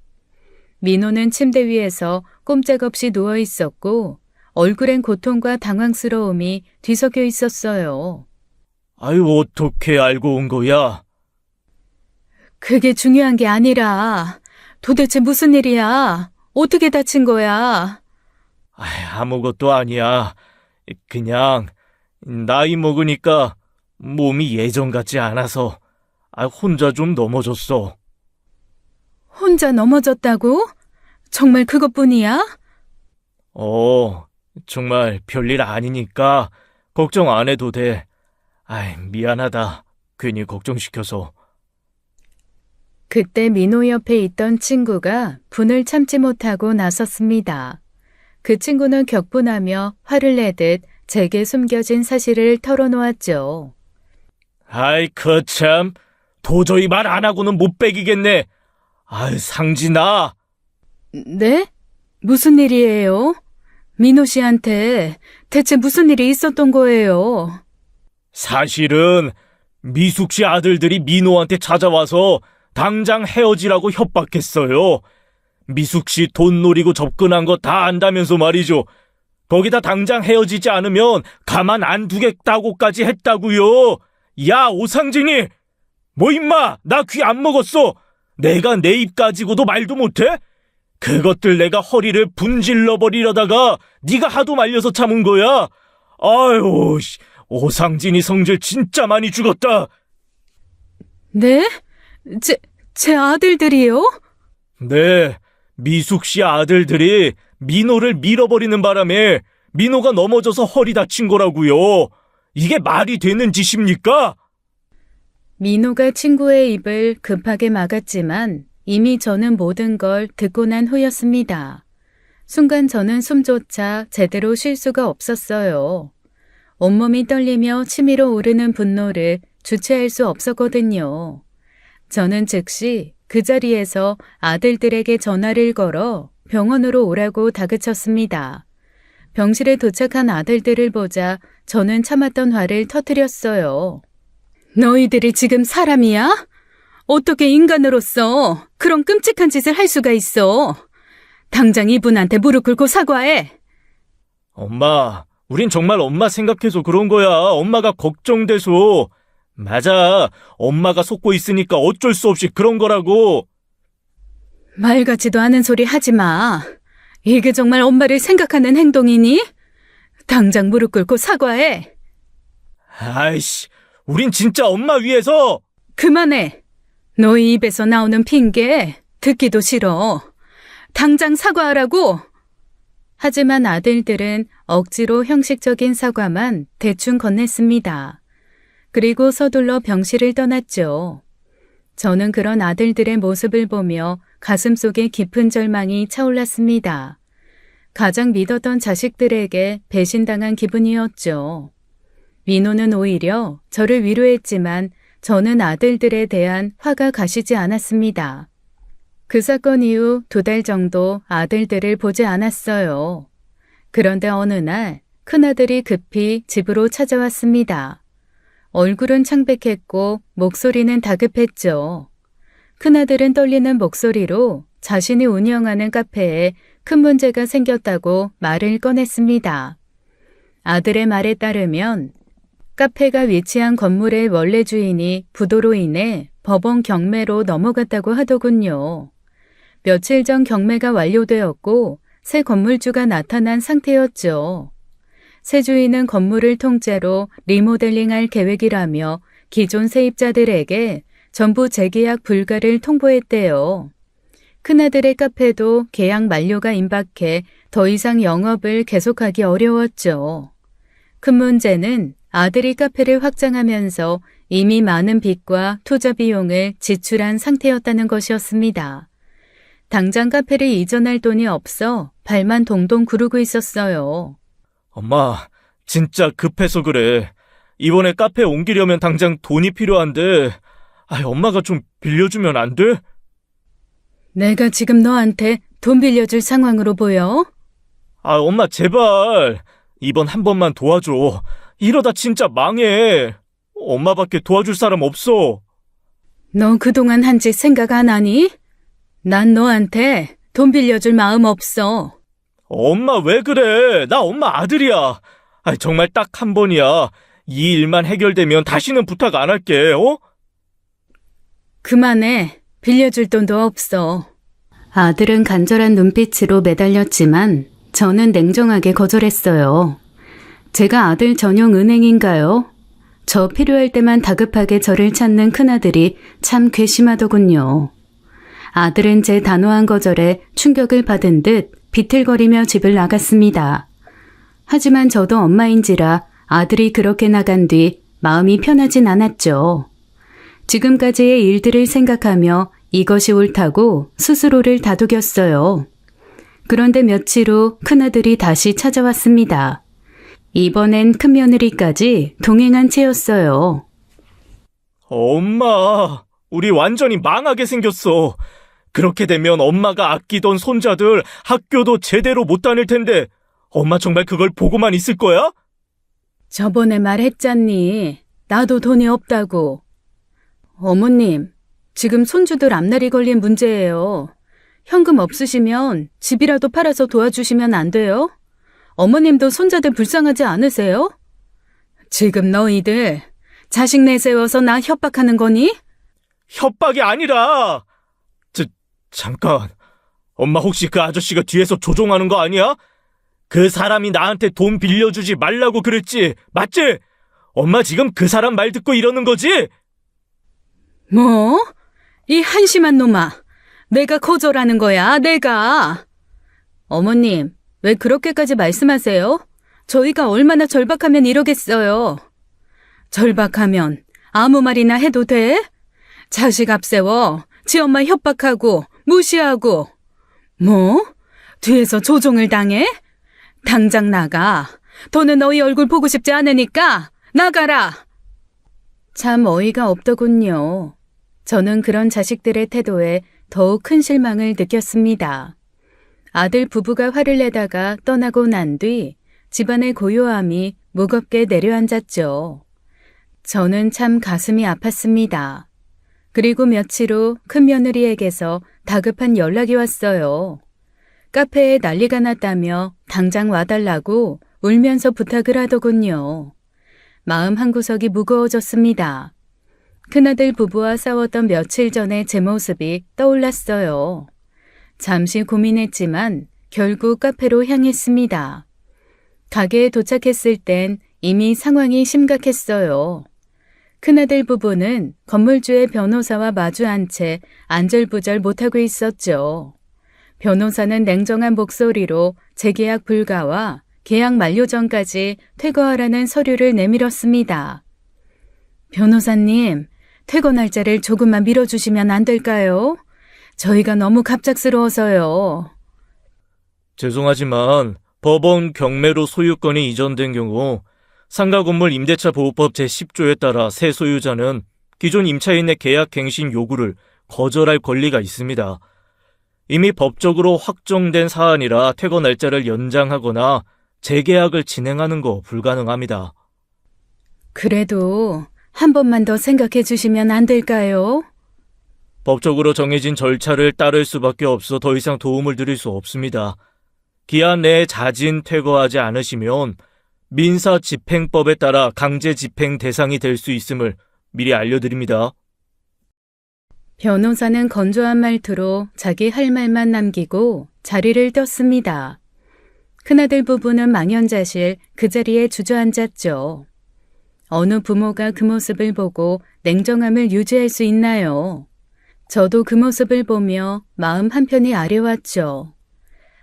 [SPEAKER 1] 민호는 침대 위에서 꼼짝없이 누워 있었고 얼굴엔 고통과 당황스러움이 뒤섞여 있었어요.
[SPEAKER 2] 아유, 어떻게 알고 온 거야?
[SPEAKER 1] 그게 중요한 게 아니라 도대체 무슨 일이야? 어떻게 다친 거야?
[SPEAKER 2] 아무것도 아니야. 그냥 나이 먹으니까 몸이 예전 같지 않아서 혼자 좀 넘어졌어.
[SPEAKER 1] 혼자 넘어졌다고? 정말 그것뿐이야?
[SPEAKER 2] 정말 별일 아니니까 걱정 안 해도 돼. 미안하다. 괜히 걱정시켜서.
[SPEAKER 1] 그때 민호 옆에 있던 친구가 분을 참지 못하고 나섰습니다. 그 친구는 격분하며 화를 내듯 제게 숨겨진 사실을 털어놓았죠.
[SPEAKER 2] 참. 도저히 말 안 하고는 못 빼기겠네. 상진아.
[SPEAKER 1] 네? 무슨 일이에요? 민호 씨한테 대체 무슨 일이 있었던 거예요?
[SPEAKER 2] 사실은 미숙 씨 아들들이 민호한테 찾아와서 당장 헤어지라고 협박했어요. 미숙 씨 돈 노리고 접근한 거 다 안다면서 말이죠. 거기다 당장 헤어지지 않으면 가만 안 두겠다고까지 했다고요. 야, 오상진이! 뭐 임마, 나 귀 안 먹었어. 내가 내 입 가지고도 말도 못해? 그것들 내가 허리를 분질러 버리려다가 네가 하도 말려서 참은 거야. 아유, 씨, 오상진이 성질 진짜 많이 죽었다.
[SPEAKER 1] 네? 제 아들들이요?
[SPEAKER 2] 네, 미숙 씨 아들들이 민호를 밀어버리는 바람에 민호가 넘어져서 허리 다친 거라고요. 이게 말이 되는 짓입니까?
[SPEAKER 1] 민호가 친구의 입을 급하게 막았지만 이미 저는 모든 걸 듣고 난 후였습니다. 순간 저는 숨조차 제대로 쉴 수가 없었어요. 온몸이 떨리며 치밀어 오르는 분노를 주체할 수 없었거든요. 저는 즉시 그 자리에서 아들들에게 전화를 걸어 병원으로 오라고 다그쳤습니다. 병실에 도착한 아들들을 보자 저는 참았던 화를 터뜨렸어요. 너희들이 지금 사람이야? 어떻게 인간으로서 그런 끔찍한 짓을 할 수가 있어? 당장 이분한테 무릎 꿇고 사과해.
[SPEAKER 2] 엄마, 우린 정말 엄마 생각해서 그런 거야. 엄마가 걱정돼서. 맞아, 엄마가 속고 있으니까 어쩔 수 없이 그런 거라고.
[SPEAKER 1] 말 같지도 않은 소리 하지 마. 이게 정말 엄마를 생각하는 행동이니? 당장 무릎 꿇고 사과해.
[SPEAKER 2] 아이씨, 우린 진짜 엄마 위해서.
[SPEAKER 1] 그만해. 너희 입에서 나오는 핑계 듣기도 싫어. 당장 사과하라고. 하지만 아들들은 억지로 형식적인 사과만 대충 건넸습니다. 그리고 서둘러 병실을 떠났죠. 저는 그런 아들들의 모습을 보며 가슴속에 깊은 절망이 차올랐습니다. 가장 믿었던 자식들에게 배신당한 기분이었죠. 민호는 오히려 저를 위로했지만 저는 아들들에 대한 화가 가시지 않았습니다. 그 사건 이후 2달 정도 아들들을 보지 않았어요. 그런데 어느 날 큰아들이 급히 집으로 찾아왔습니다. 얼굴은 창백했고 목소리는 다급했죠. 큰아들은 떨리는 목소리로 자신이 운영하는 카페에 큰 문제가 생겼다고 말을 꺼냈습니다. 아들의 말에 따르면 카페가 위치한 건물의 원래 주인이 부도로 인해 법원 경매로 넘어갔다고 하더군요. 며칠 전 경매가 완료되었고 새 건물주가 나타난 상태였죠. 새 주인은 건물을 통째로 리모델링할 계획이라며 기존 세입자들에게 전부 재계약 불가를 통보했대요. 큰아들의 카페도 계약 만료가 임박해 더 이상 영업을 계속하기 어려웠죠. 큰 문제는 아들이 카페를 확장하면서 이미 많은 빚과 투자 비용을 지출한 상태였다는 것이었습니다. 당장 카페를 이전할 돈이 없어 발만 동동 구르고 있었어요.
[SPEAKER 2] 엄마, 진짜 급해서 그래. 이번에 카페 옮기려면 당장 돈이 필요한데, 엄마가 좀 빌려주면 안 돼?
[SPEAKER 1] 내가 지금 너한테 돈 빌려줄 상황으로 보여?
[SPEAKER 2] 엄마, 제발. 이번 한 번만 도와줘. 이러다 진짜 망해. 엄마밖에 도와줄 사람 없어.
[SPEAKER 1] 너 그동안 한 짓 생각 안 하니? 난 너한테 돈 빌려줄 마음 없어.
[SPEAKER 2] 엄마, 왜 그래? 나 엄마 아들이야. 정말 딱 한 번이야. 이 일만 해결되면 다시는 부탁 안 할게, 어?
[SPEAKER 1] 그만해. 빌려줄 돈도 없어. 아들은 간절한 눈빛으로 매달렸지만 저는 냉정하게 거절했어요. 제가 아들 전용 은행인가요? 저 필요할 때만 다급하게 저를 찾는 큰아들이 참 괘씸하더군요. 아들은 제 단호한 거절에 충격을 받은 듯 비틀거리며 집을 나갔습니다. 하지만 저도 엄마인지라 아들이 그렇게 나간 뒤 마음이 편하진 않았죠. 지금까지의 일들을 생각하며 이것이 옳다고 스스로를 다독였어요. 그런데 며칠 후 큰아들이 다시 찾아왔습니다. 이번엔 큰며느리까지 동행한 채였어요.
[SPEAKER 2] 엄마, 우리 완전히 망하게 생겼어. 그렇게 되면 엄마가 아끼던 손자들 학교도 제대로 못 다닐 텐데 엄마 정말 그걸 보고만 있을 거야?
[SPEAKER 1] 저번에 말했잖니. 나도 돈이 없다고. 어머님, 지금 손주들 앞날이 걸린 문제예요. 현금 없으시면 집이라도 팔아서 도와주시면 안 돼요? 어머님도 손자들 불쌍하지 않으세요? 지금 너희들 자식 내세워서 나 협박하는 거니?
[SPEAKER 2] 협박이 아니라. 잠깐. 엄마 혹시 그 아저씨가 뒤에서 조종하는 거 아니야? 그 사람이 나한테 돈 빌려주지 말라고 그랬지, 맞지? 엄마 지금 그 사람 말 듣고 이러는 거지?
[SPEAKER 1] 뭐? 이 한심한 놈아. 내가 거절하는 거야, 내가. 어머님, 왜 그렇게까지 말씀하세요? 저희가 얼마나 절박하면 이러겠어요. 절박하면 아무 말이나 해도 돼? 자식 앞세워 지 엄마 협박하고 무시하고. 뭐? 뒤에서 조종을 당해? 당장 나가. 더는 너희 얼굴 보고 싶지 않으니까 나가라. 참 어이가 없더군요. 저는 그런 자식들의 태도에 더욱 큰 실망을 느꼈습니다. 아들 부부가 화를 내다가 떠나고 난 뒤 집안의 고요함이 무겁게 내려앉았죠. 저는 참 가슴이 아팠습니다. 그리고 며칠 후 큰며느리에게서 다급한 연락이 왔어요. 카페에 난리가 났다며 당장 와달라고 울면서 부탁을 하더군요. 마음 한구석이 무거워졌습니다. 큰아들 부부와 싸웠던 며칠 전의 제 모습이 떠올랐어요. 잠시 고민했지만 결국 카페로 향했습니다. 가게에 도착했을 땐 이미 상황이 심각했어요. 큰아들 부부는 건물주의 변호사와 마주한 채 안절부절 못하고 있었죠. 변호사는 냉정한 목소리로 재계약 불가와 계약 만료 전까지 퇴거하라는 서류를 내밀었습니다. 변호사님, 퇴거 날짜를 조금만 미뤄주시면 안 될까요? 저희가 너무 갑작스러워서요.
[SPEAKER 2] 죄송하지만 법원 경매로 소유권이 이전된 경우 상가건물 임대차 보호법 제10조에 따라 새 소유자는 기존 임차인의 계약 갱신 요구를 거절할 권리가 있습니다. 이미 법적으로 확정된 사안이라 퇴거 날짜를 연장하거나 재계약을 진행하는 거 불가능합니다.
[SPEAKER 1] 그래도 한 번만 더 생각해 주시면 안 될까요?
[SPEAKER 2] 법적으로 정해진 절차를 따를 수밖에 없어 더 이상 도움을 드릴 수 없습니다. 기한 내에 자진 퇴거하지 않으시면 민사집행법에 따라 강제 집행 대상이 될 수 있음을 미리 알려드립니다.
[SPEAKER 1] 변호사는 건조한 말투로 자기 할 말만 남기고 자리를 떴습니다. 큰아들 부부는 망연자실 그 자리에 주저앉았죠. 어느 부모가 그 모습을 보고 냉정함을 유지할 수 있나요? 저도 그 모습을 보며 마음 한편이 아려왔죠.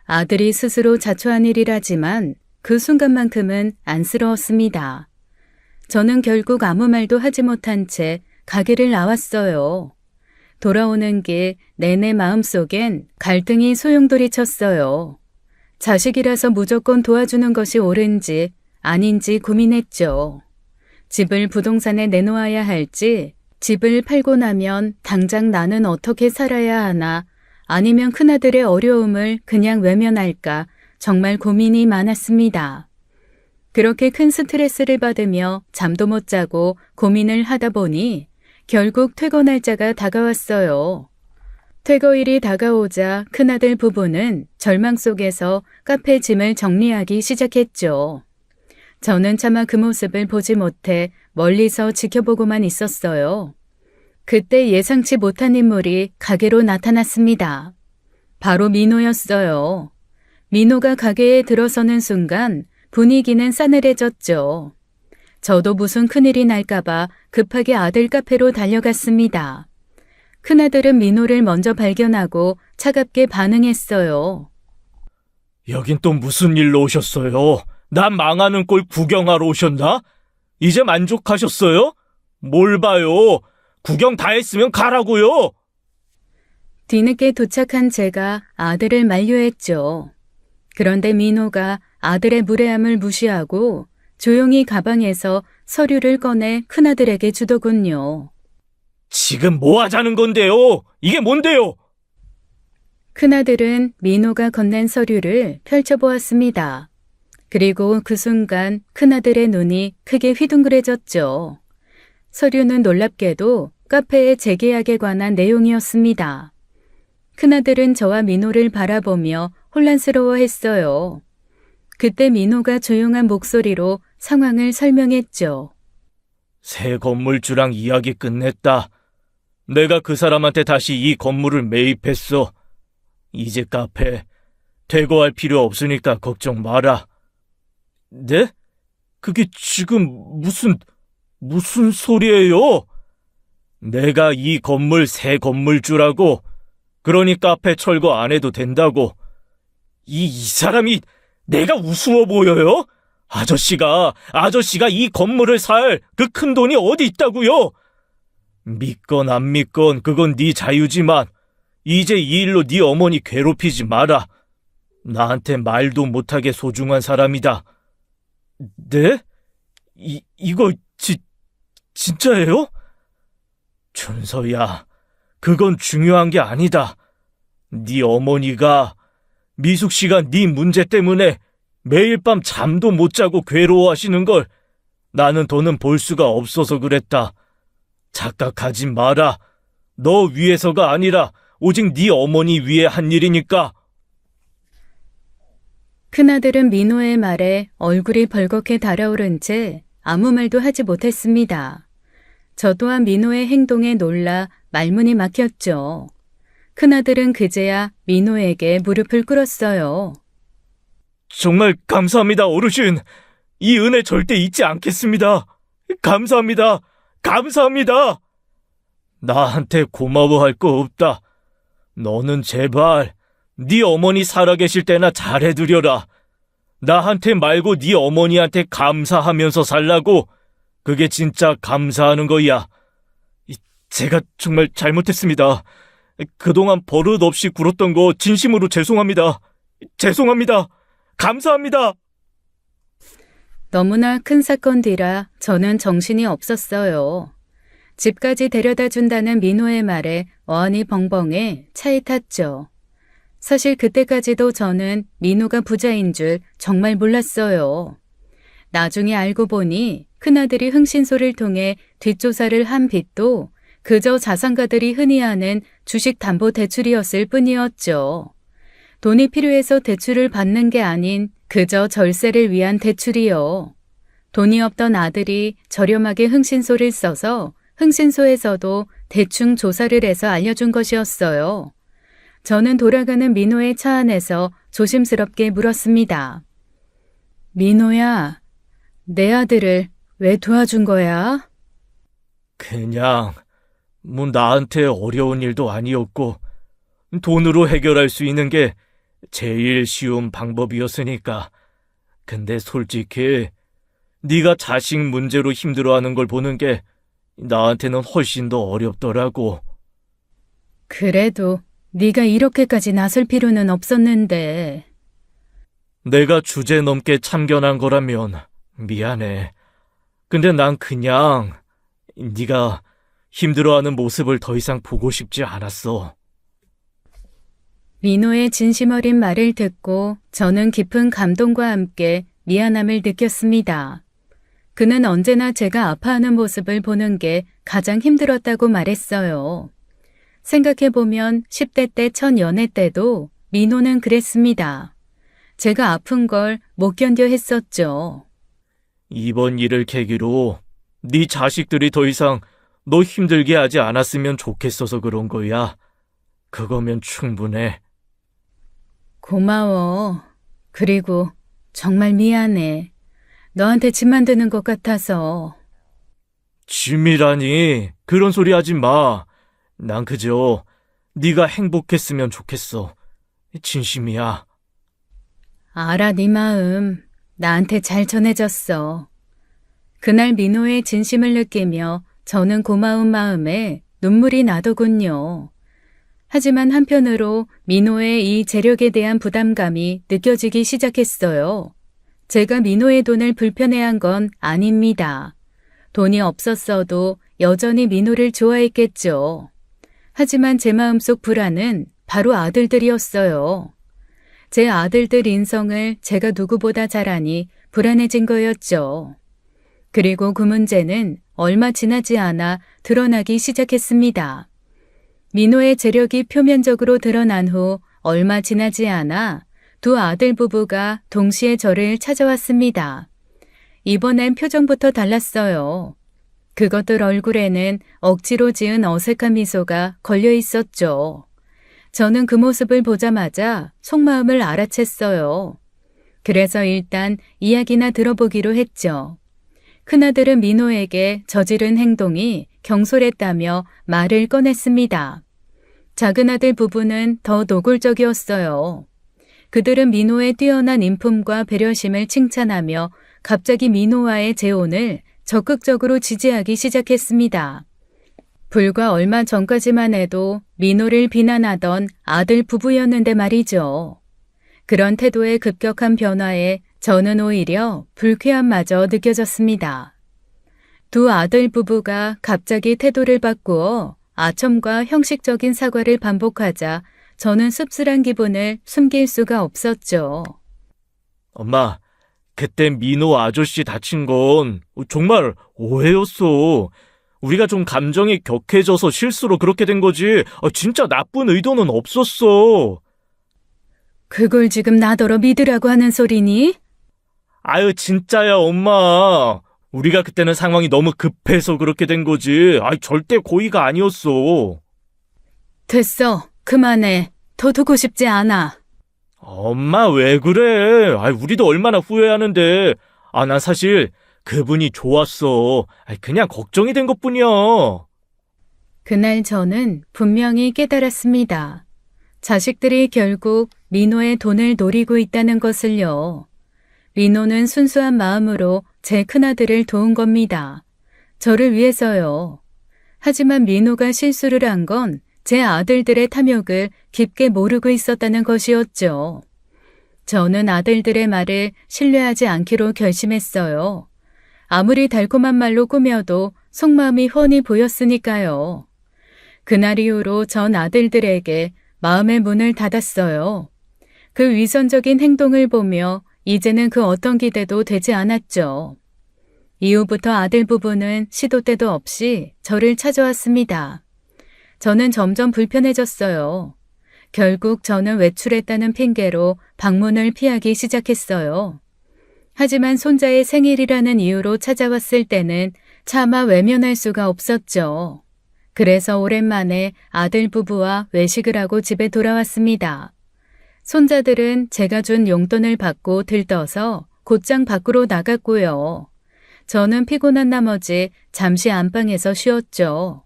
[SPEAKER 1] 아들이 스스로 자초한 일이라지만 그 순간만큼은 안쓰러웠습니다. 저는 결국 아무 말도 하지 못한 채 가게를 나왔어요. 돌아오는 길 내내 마음속엔 갈등이 소용돌이쳤어요. 자식이라서 무조건 도와주는 것이 옳은지 아닌지 고민했죠. 집을 부동산에 내놓아야 할지, 집을 팔고 나면 당장 나는 어떻게 살아야 하나, 아니면 큰아들의 어려움을 그냥 외면할까 정말 고민이 많았습니다. 그렇게 큰 스트레스를 받으며 잠도 못 자고 고민을 하다 보니 결국 퇴거 날짜가 다가왔어요. 퇴거일이 다가오자 큰아들 부부는 절망 속에서 카페 짐을 정리하기 시작했죠. 저는 차마 그 모습을 보지 못해 멀리서 지켜보고만 있었어요. 그때 예상치 못한 인물이 가게로 나타났습니다. 바로 민호였어요. 민호가 가게에 들어서는 순간 분위기는 싸늘해졌죠. 저도 무슨 큰일이 날까봐 급하게 아들 카페로 달려갔습니다. 큰아들은 민호를 먼저 발견하고 차갑게 반응했어요.
[SPEAKER 2] 여긴 또 무슨 일로 오셨어요? 난 망하는 꼴 구경하러 오셨나? 이제 만족하셨어요? 뭘 봐요? 구경 다 했으면 가라고요.
[SPEAKER 1] 뒤늦게 도착한 제가 아들을 만류했죠. 그런데 민호가 아들의 무례함을 무시하고 조용히 가방에서 서류를 꺼내 큰아들에게 주더군요.
[SPEAKER 2] 지금 뭐 하자는 건데요? 이게 뭔데요?
[SPEAKER 1] 큰아들은 민호가 건넨 서류를 펼쳐보았습니다. 그리고 그 순간 큰아들의 눈이 크게 휘둥그레졌죠. 서류는 놀랍게도 카페의 재계약에 관한 내용이었습니다. 큰아들은 저와 민호를 바라보며 혼란스러워했어요. 그때 민호가 조용한 목소리로 상황을 설명했죠.
[SPEAKER 2] 새 건물주랑 이야기 끝냈다. 내가 그 사람한테 다시 이 건물을 매입했어. 이제 카페 퇴거할 필요 없으니까 걱정 마라. 네? 그게 지금 무슨 소리예요? 내가 이 건물 새 건물주라고. 그러니 카페 철거 안 해도 된다고. 이 사람이 내가 우스워 보여요? 아저씨가 이 건물을 살 그 큰 돈이 어디 있다고요? 믿건 안 믿건 그건 네 자유지만 이제 이 일로 네 어머니 괴롭히지 마라. 나한테 말도 못하게 소중한 사람이다. 네? 이거 진짜예요? 준서야, 그건 중요한 게 아니다. 네 어머니가 미숙 씨가 네 문제 때문에 매일 밤 잠도 못 자고 괴로워하시는 걸 나는 더는 볼 수가 없어서 그랬다. 착각하지 마라. 너 위해서가 아니라 오직 네 어머니 위해 한 일이니까.
[SPEAKER 1] 큰아들은 민호의 말에 얼굴이 벌겋게 달아오른 채 아무 말도 하지 못했습니다. 저 또한 민호의 행동에 놀라 말문이 막혔죠. 큰아들은 그제야 민호에게 무릎을 꿇었어요.
[SPEAKER 2] 정말 감사합니다, 어르신. 이 은혜 절대 잊지 않겠습니다. 감사합니다. 감사합니다. 나한테 고마워할 거 없다. 너는 제발 네 어머니 살아계실 때나 잘해드려라. 나한테 말고 네 어머니한테 감사하면서 살라고. 그게 진짜 감사하는 거야. 제가 정말 잘못했습니다. 그동안 버릇 없이 굴었던 거 진심으로 죄송합니다. 죄송합니다. 감사합니다.
[SPEAKER 1] 너무나 큰 사건 뒤라 저는 정신이 없었어요. 집까지 데려다 준다는 민호의 말에 어안이 벙벙해 차에 탔죠. 사실 그때까지도 저는 민호가 부자인 줄 정말 몰랐어요. 나중에 알고 보니 큰아들이 흥신소를 통해 뒷조사를 한 빚도 그저 자산가들이 흔히 하는 주식담보대출이었을 뿐이었죠. 돈이 필요해서 대출을 받는 게 아닌 그저 절세를 위한 대출이요. 돈이 없던 아들이 저렴하게 흥신소를 써서 흥신소에서도 대충 조사를 해서 알려준 것이었어요. 저는 돌아가는 민호의 차 안에서 조심스럽게 물었습니다. 민호야, 내 아들을 왜 도와준 거야?
[SPEAKER 2] 그냥 나한테 어려운 일도 아니었고 돈으로 해결할 수 있는 게 제일 쉬운 방법이었으니까. 근데 솔직히 네가 자식 문제로 힘들어하는 걸 보는 게 나한테는 훨씬 더 어렵더라고.
[SPEAKER 1] 그래도 네가 이렇게까지 나설 필요는 없었는데.
[SPEAKER 2] 내가 주제넘게 참견한 거라면 미안해. 근데 난 그냥 네가 힘들어하는 모습을 더 이상 보고 싶지 않았어.
[SPEAKER 1] 민호의 진심 어린 말을 듣고 저는 깊은 감동과 함께 미안함을 느꼈습니다. 그는 언제나 제가 아파하는 모습을 보는 게 가장 힘들었다고 말했어요. 생각해보면 10대 때 첫 연애 때도 민호는 그랬습니다. 제가 아픈 걸 못 견뎌 했었죠.
[SPEAKER 2] 이번 일을 계기로 네 자식들이 더 이상 너 힘들게 하지 않았으면 좋겠어서 그런 거야. 그거면 충분해.
[SPEAKER 1] 고마워. 그리고 정말 미안해. 너한테 짐 만드는 것 같아서.
[SPEAKER 2] 짐이라니 그런 소리 하지 마. 난 그저 네가 행복했으면 좋겠어. 진심이야.
[SPEAKER 1] 알아, 네 마음. 나한테 잘 전해졌어. 그날 민호의 진심을 느끼며 저는 고마운 마음에 눈물이 나더군요. 하지만 한편으로 민호의 이 재력에 대한 부담감이 느껴지기 시작했어요. 제가 민호의 돈을 불편해한 건 아닙니다. 돈이 없었어도 여전히 민호를 좋아했겠죠. 하지만 제 마음속 불안은 바로 아들들이었어요. 제 아들들 인성을 제가 누구보다 잘 아니 불안해진 거였죠. 그리고 그 문제는 얼마 지나지 않아 드러나기 시작했습니다. 민호의 재력이 표면적으로 드러난 후 얼마 지나지 않아 두 아들 부부가 동시에 저를 찾아왔습니다. 이번엔 표정부터 달랐어요. 그것들 얼굴에는 억지로 지은 어색한 미소가 걸려 있었죠. 저는 그 모습을 보자마자 속마음을 알아챘어요. 그래서 일단 이야기나 들어보기로 했죠. 큰아들은 민호에게 저지른 행동이 경솔했다며 말을 꺼냈습니다. 작은아들 부부는 더 노골적이었어요. 그들은 민호의 뛰어난 인품과 배려심을 칭찬하며 갑자기 민호와의 재혼을 적극적으로 지지하기 시작했습니다. 불과 얼마 전까지만 해도 민호를 비난하던 아들 부부였는데 말이죠. 그런 태도의 급격한 변화에 저는 오히려 불쾌함마저 느껴졌습니다. 두 아들 부부가 갑자기 태도를 바꾸어 아첨과 형식적인 사과를 반복하자 저는 씁쓸한 기분을 숨길 수가 없었죠.
[SPEAKER 2] 엄마, 그때 민호 아저씨 다친 건 정말 오해였어. 우리가 좀 감정이 격해져서 실수로 그렇게 된 거지. 진짜 나쁜 의도는 없었어.
[SPEAKER 1] 그걸 지금 나더러 믿으라고 하는 소리니?
[SPEAKER 2] 아유, 진짜야, 엄마. 우리가 그때는 상황이 너무 급해서 그렇게 된 거지. 절대 고의가 아니었어.
[SPEAKER 1] 됐어. 그만해. 더 두고 싶지 않아.
[SPEAKER 2] 엄마, 왜 그래? 우리도 얼마나 후회하는데. 난 사실 그분이 좋았어. 그냥 걱정이 된 것뿐이야.
[SPEAKER 1] 그날 저는 분명히 깨달았습니다. 자식들이 결국 민호의 돈을 노리고 있다는 것을요. 민호는 순수한 마음으로 제 큰아들을 도운 겁니다. 저를 위해서요. 하지만 민호가 실수를 한 건 제 아들들의 탐욕을 깊게 모르고 있었다는 것이었죠. 저는 아들들의 말을 신뢰하지 않기로 결심했어요. 아무리 달콤한 말로 꾸며도 속마음이 훤히 보였으니까요. 그날 이후로 전 아들들에게 마음의 문을 닫았어요. 그 위선적인 행동을 보며 이제는 그 어떤 기대도 되지 않았죠. 이후부터 아들 부부는 시도 때도 없이 저를 찾아왔습니다. 저는 점점 불편해졌어요. 결국 저는 외출했다는 핑계로 방문을 피하기 시작했어요. 하지만 손자의 생일이라는 이유로 찾아왔을 때는 차마 외면할 수가 없었죠. 그래서 오랜만에 아들 부부와 외식을 하고 집에 돌아왔습니다. 손자들은 제가 준 용돈을 받고 들떠서 곧장 밖으로 나갔고요. 저는 피곤한 나머지 잠시 안방에서 쉬었죠.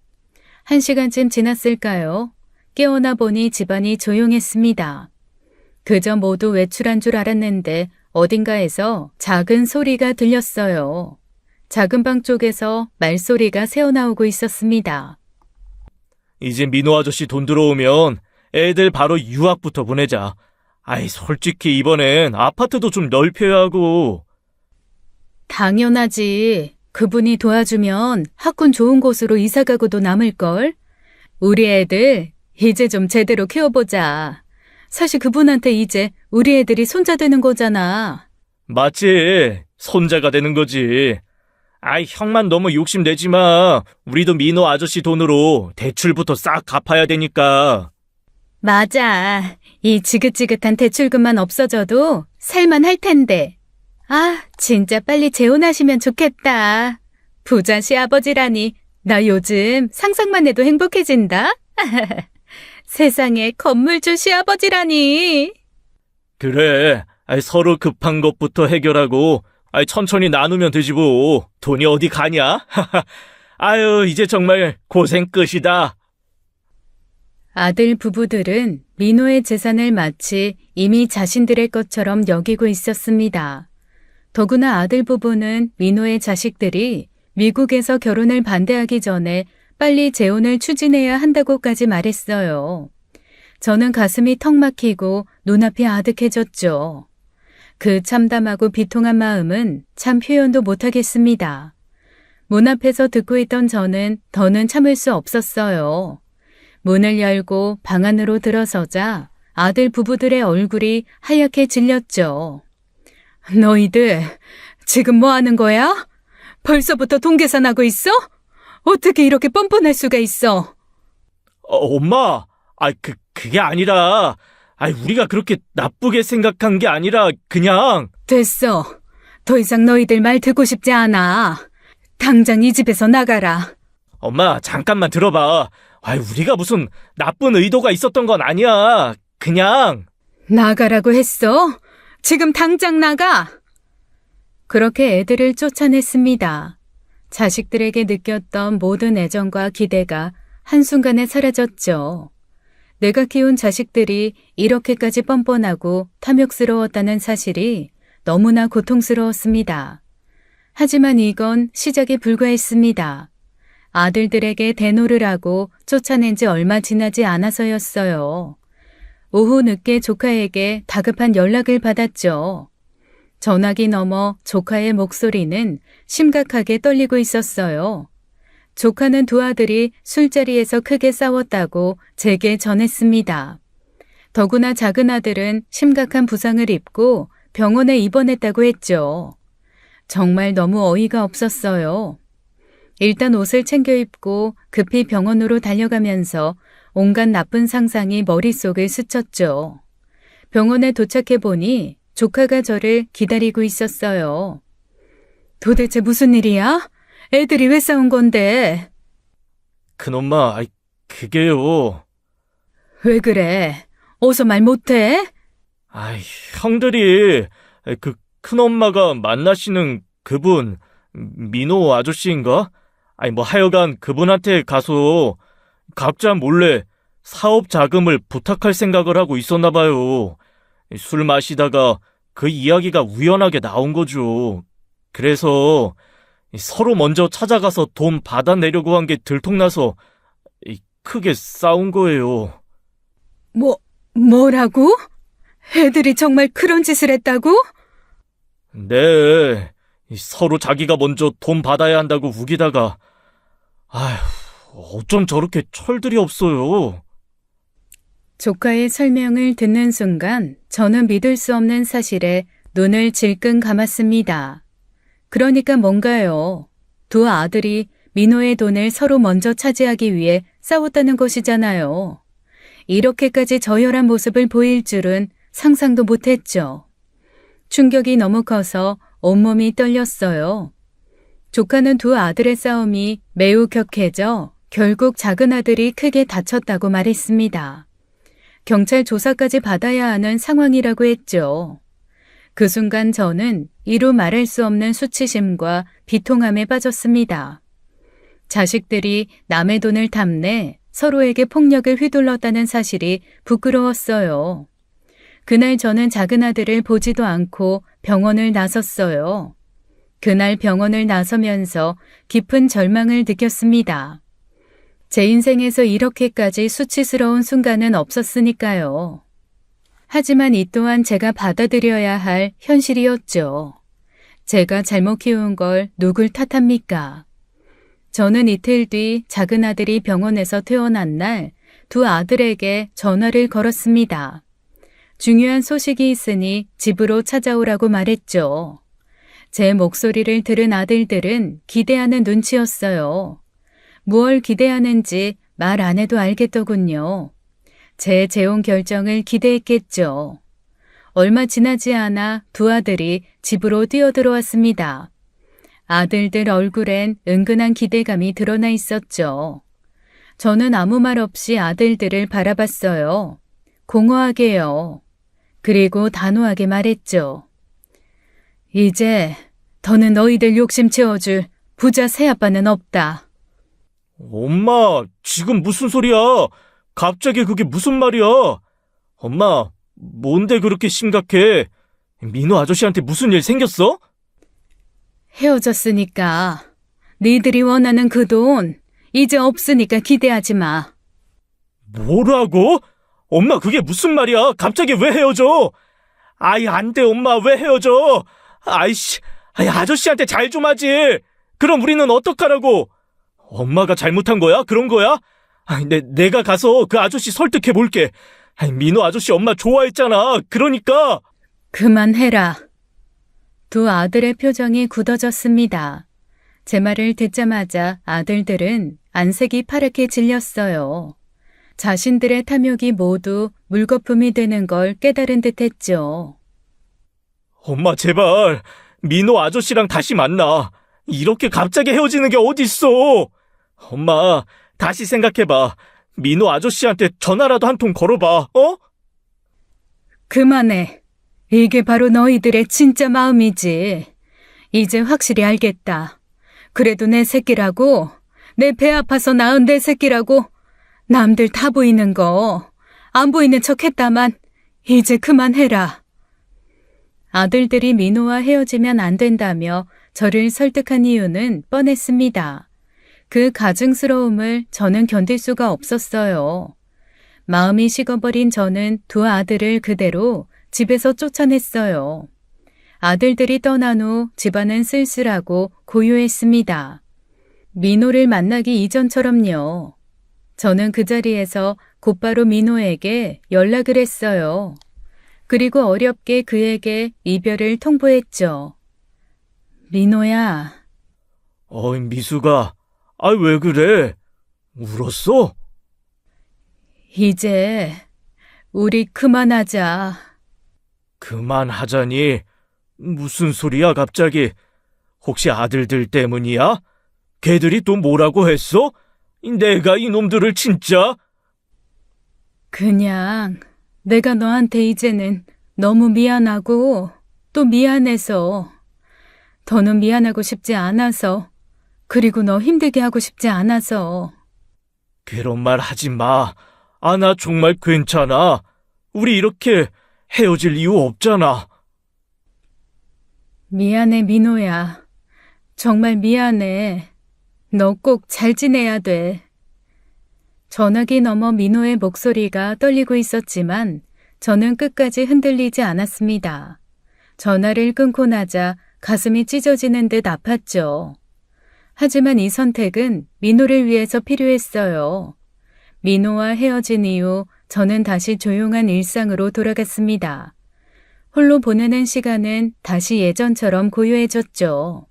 [SPEAKER 1] 1시간쯤 지났을까요? 깨어나 보니 집안이 조용했습니다. 그저 모두 외출한 줄 알았는데 어딘가에서 작은 소리가 들렸어요. 작은 방 쪽에서 말소리가 새어나오고 있었습니다.
[SPEAKER 2] 이제 민호 아저씨 돈 들어오면 애들 바로 유학부터 보내자. 솔직히 이번엔 아파트도 좀 넓혀야 하고.
[SPEAKER 1] 당연하지. 그분이 도와주면 학군 좋은 곳으로 이사가고도 남을걸. 우리 애들 이제 좀 제대로 키워보자. 사실 그분한테 이제 우리 애들이 손자 되는 거잖아.
[SPEAKER 2] 맞지. 손자가 되는 거지. 형만 너무 욕심내지 마. 우리도 민호 아저씨 돈으로 대출부터 싹 갚아야 되니까.
[SPEAKER 1] 맞아. 이 지긋지긋한 대출금만 없어져도 살만할 텐데. 진짜 빨리 재혼하시면 좋겠다. 부자 시아버지라니. 나 요즘 상상만 해도 행복해진다. 세상에 건물주 시아버지라니.
[SPEAKER 2] 그래. 서로 급한 것부터 해결하고 천천히 나누면 되지 뭐. 돈이 어디 가냐? 이제 정말 고생 끝이다.
[SPEAKER 1] 아들 부부들은 민호의 재산을 마치 이미 자신들의 것처럼 여기고 있었습니다. 더구나 아들 부부는 민호의 자식들이 미국에서 결혼을 반대하기 전에 빨리 재혼을 추진해야 한다고까지 말했어요. 저는 가슴이 턱 막히고 눈앞이 아득해졌죠. 그 참담하고 비통한 마음은 참 표현도 못하겠습니다. 문 앞에서 듣고 있던 저는 더는 참을 수 없었어요. 문을 열고 방 안으로 들어서자 아들 부부들의 얼굴이 하얗게 질렸죠. 너희들 지금 뭐 하는 거야? 벌써부터 돈 계산하고 있어? 어떻게 이렇게 뻔뻔할 수가 있어?
[SPEAKER 2] 엄마, 그게 아니라, 우리가 그렇게 나쁘게 생각한 게 아니라, 그냥.
[SPEAKER 1] 됐어. 더 이상 너희들 말 듣고 싶지 않아. 당장 이 집에서 나가라.
[SPEAKER 2] 엄마, 잠깐만 들어봐. 우리가 무슨 나쁜 의도가 있었던 건 아니야. 그냥.
[SPEAKER 1] 나가라고 했어? 지금 당장 나가! 그렇게 애들을 쫓아냈습니다. 자식들에게 느꼈던 모든 애정과 기대가 한순간에 사라졌죠. 내가 키운 자식들이 이렇게까지 뻔뻔하고 탐욕스러웠다는 사실이 너무나 고통스러웠습니다. 하지만 이건 시작에 불과했습니다. 아들들에게 대노를 하고 쫓아낸 지 얼마 지나지 않아서였어요. 오후 늦게 조카에게 다급한 연락을 받았죠. 전화기 너머 조카의 목소리는 심각하게 떨리고 있었어요. 조카는 두 아들이 술자리에서 크게 싸웠다고 제게 전했습니다. 더구나 작은 아들은 심각한 부상을 입고 병원에 입원했다고 했죠. 정말 너무 어이가 없었어요. 일단 옷을 챙겨 입고 급히 병원으로 달려가면서 온갖 나쁜 상상이 머릿속을 스쳤죠. 병원에 도착해 보니 조카가 저를 기다리고 있었어요. 도대체 무슨 일이야? 애들이 왜 싸운 건데?
[SPEAKER 2] 큰엄마, 그게요.
[SPEAKER 1] 왜 그래? 어서 말 못해?
[SPEAKER 2] 형들이 그 큰엄마가 만나시는 그분, 민호 아저씨인가? 하여간 그분한테 가서 각자 몰래 사업 자금을 부탁할 생각을 하고 있었나 봐요. 술 마시다가 그 이야기가 우연하게 나온 거죠. 그래서 서로 먼저 찾아가서 돈 받아내려고 한 게 들통나서 크게 싸운 거예요.
[SPEAKER 1] 뭐라고? 애들이 정말 그런 짓을 했다고?
[SPEAKER 2] 네, 서로 자기가 먼저 돈 받아야 한다고 우기다가 어쩜 저렇게 철들이 없어요.
[SPEAKER 1] 조카의 설명을 듣는 순간 저는 믿을 수 없는 사실에 눈을 질끈 감았습니다. 그러니까 뭔가요? 두 아들이 민호의 돈을 서로 먼저 차지하기 위해 싸웠다는 것이잖아요. 이렇게까지 저열한 모습을 보일 줄은 상상도 못했죠. 충격이 너무 커서 온몸이 떨렸어요. 조카는 두 아들의 싸움이 매우 격해져 결국 작은 아들이 크게 다쳤다고 말했습니다. 경찰 조사까지 받아야 하는 상황이라고 했죠. 그 순간 저는 이루 말할 수 없는 수치심과 비통함에 빠졌습니다. 자식들이 남의 돈을 탐내 서로에게 폭력을 휘둘렀다는 사실이 부끄러웠어요. 그날 저는 작은 아들을 보지도 않고 병원을 나섰어요. 그날 병원을 나서면서 깊은 절망을 느꼈습니다. 제 인생에서 이렇게까지 수치스러운 순간은 없었으니까요. 하지만 이 또한 제가 받아들여야 할 현실이었죠. 제가 잘못 키운 걸 누굴 탓합니까? 저는 이틀 뒤 작은 아들이 병원에서 퇴원한 날 두 아들에게 전화를 걸었습니다. 중요한 소식이 있으니 집으로 찾아오라고 말했죠. 제 목소리를 들은 아들들은 기대하는 눈치였어요. 무얼 기대하는지 말 안 해도 알겠더군요. 제 재혼 결정을 기대했겠죠. 얼마 지나지 않아 두 아들이 집으로 뛰어들어왔습니다. 아들들 얼굴엔 은근한 기대감이 드러나 있었죠. 저는 아무 말 없이 아들들을 바라봤어요. 공허하게요. 그리고 단호하게 말했죠. 이제 더는 너희들 욕심 채워줄 부자 새아빠는 없다.
[SPEAKER 2] 엄마, 지금 무슨 소리야? 갑자기 그게 무슨 말이야? 엄마, 뭔데 그렇게 심각해? 민호 아저씨한테 무슨 일 생겼어?
[SPEAKER 1] 헤어졌으니까 니들이 원하는 그 돈 이제 없으니까 기대하지 마.
[SPEAKER 2] 뭐라고? 엄마, 그게 무슨 말이야? 갑자기 왜 헤어져? 안 돼, 엄마, 왜 헤어져? 아저씨한테 잘 좀 하지. 그럼 우리는 어떡하라고? 엄마가 잘못한 거야? 그런 거야? 내가 가서 그 아저씨 설득해 볼게. 민호 아저씨 엄마 좋아했잖아. 그러니까.
[SPEAKER 1] 그만해라. 두 아들의 표정이 굳어졌습니다. 제 말을 듣자마자 아들들은 안색이 파랗게 질렸어요. 자신들의 탐욕이 모두 물거품이 되는 걸 깨달은 듯했죠.
[SPEAKER 2] 엄마, 제발 민호 아저씨랑 다시 만나. 이렇게 갑자기 헤어지는 게 어딨어? 엄마, 다시 생각해봐. 민호 아저씨한테 전화라도 한 통 걸어봐, 어?
[SPEAKER 1] 그만해. 이게 바로 너희들의 진짜 마음이지. 이제 확실히 알겠다. 그래도 내 새끼라고, 내 배 아파서 낳은 내 새끼라고, 남들 다 보이는 거, 안 보이는 척 했다만, 이제 그만해라. 아들들이 민호와 헤어지면 안 된다며 저를 설득한 이유는 뻔했습니다. 그 가증스러움을 저는 견딜 수가 없었어요. 마음이 식어버린 저는 두 아들을 그대로 집에서 쫓아냈어요. 아들들이 떠난 후 집안은 쓸쓸하고 고요했습니다. 민호를 만나기 이전처럼요. 저는 그 자리에서 곧바로 민호에게 연락을 했어요. 그리고 어렵게 그에게 이별을 통보했죠. 민호야.
[SPEAKER 2] 어이, 미수가, 왜 그래? 울었어?
[SPEAKER 1] 이제 우리 그만하자.
[SPEAKER 2] 그만하자니. 무슨 소리야, 갑자기? 혹시 아들들 때문이야? 걔들이 또 뭐라고 했어? 내가 이놈들을 진짜?
[SPEAKER 1] 그냥 내가 너한테 이제는 너무 미안하고 또 미안해서 더는 미안하고 싶지 않아서 그리고 너 힘들게 하고 싶지 않아서
[SPEAKER 2] 그런 말 하지 마. 나 정말 괜찮아. 우리 이렇게 헤어질 이유 없잖아.
[SPEAKER 1] 미안해 민호야. 정말 미안해. 너 꼭 잘 지내야 돼. 전화기 너머 민호의 목소리가 떨리고 있었지만 저는 끝까지 흔들리지 않았습니다. 전화를 끊고 나자 가슴이 찢어지는 듯 아팠죠. 하지만 이 선택은 민호를 위해서 필요했어요. 민호와 헤어진 이후 저는 다시 조용한 일상으로 돌아갔습니다. 홀로 보내는 시간은 다시 예전처럼 고요해졌죠.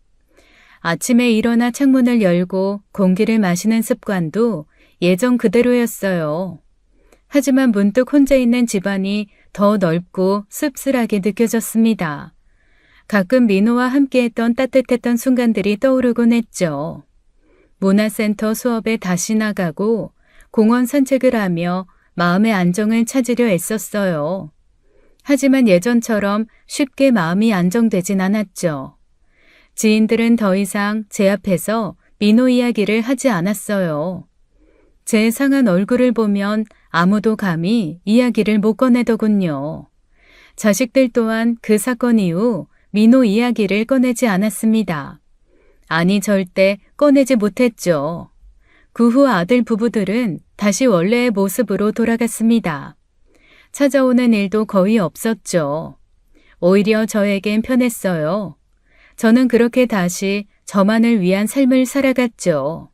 [SPEAKER 1] 아침에 일어나 창문을 열고 공기를 마시는 습관도 예전 그대로였어요. 하지만 문득 혼자 있는 집안이 더 넓고 씁쓸하게 느껴졌습니다. 가끔 민호와 함께했던 따뜻했던 순간들이 떠오르곤 했죠. 문화센터 수업에 다시 나가고 공원 산책을 하며 마음의 안정을 찾으려 애썼어요. 하지만 예전처럼 쉽게 마음이 안정되진 않았죠. 지인들은 더 이상 제 앞에서 민호 이야기를 하지 않았어요. 제 상한 얼굴을 보면 아무도 감히 이야기를 못 꺼내더군요. 자식들 또한 그 사건 이후 민호 이야기를 꺼내지 않았습니다. 아니, 절대 꺼내지 못했죠. 그 후 아들 부부들은 다시 원래의 모습으로 돌아갔습니다. 찾아오는 일도 거의 없었죠. 오히려 저에겐 편했어요. 저는 그렇게 다시 저만을 위한 삶을 살아갔죠.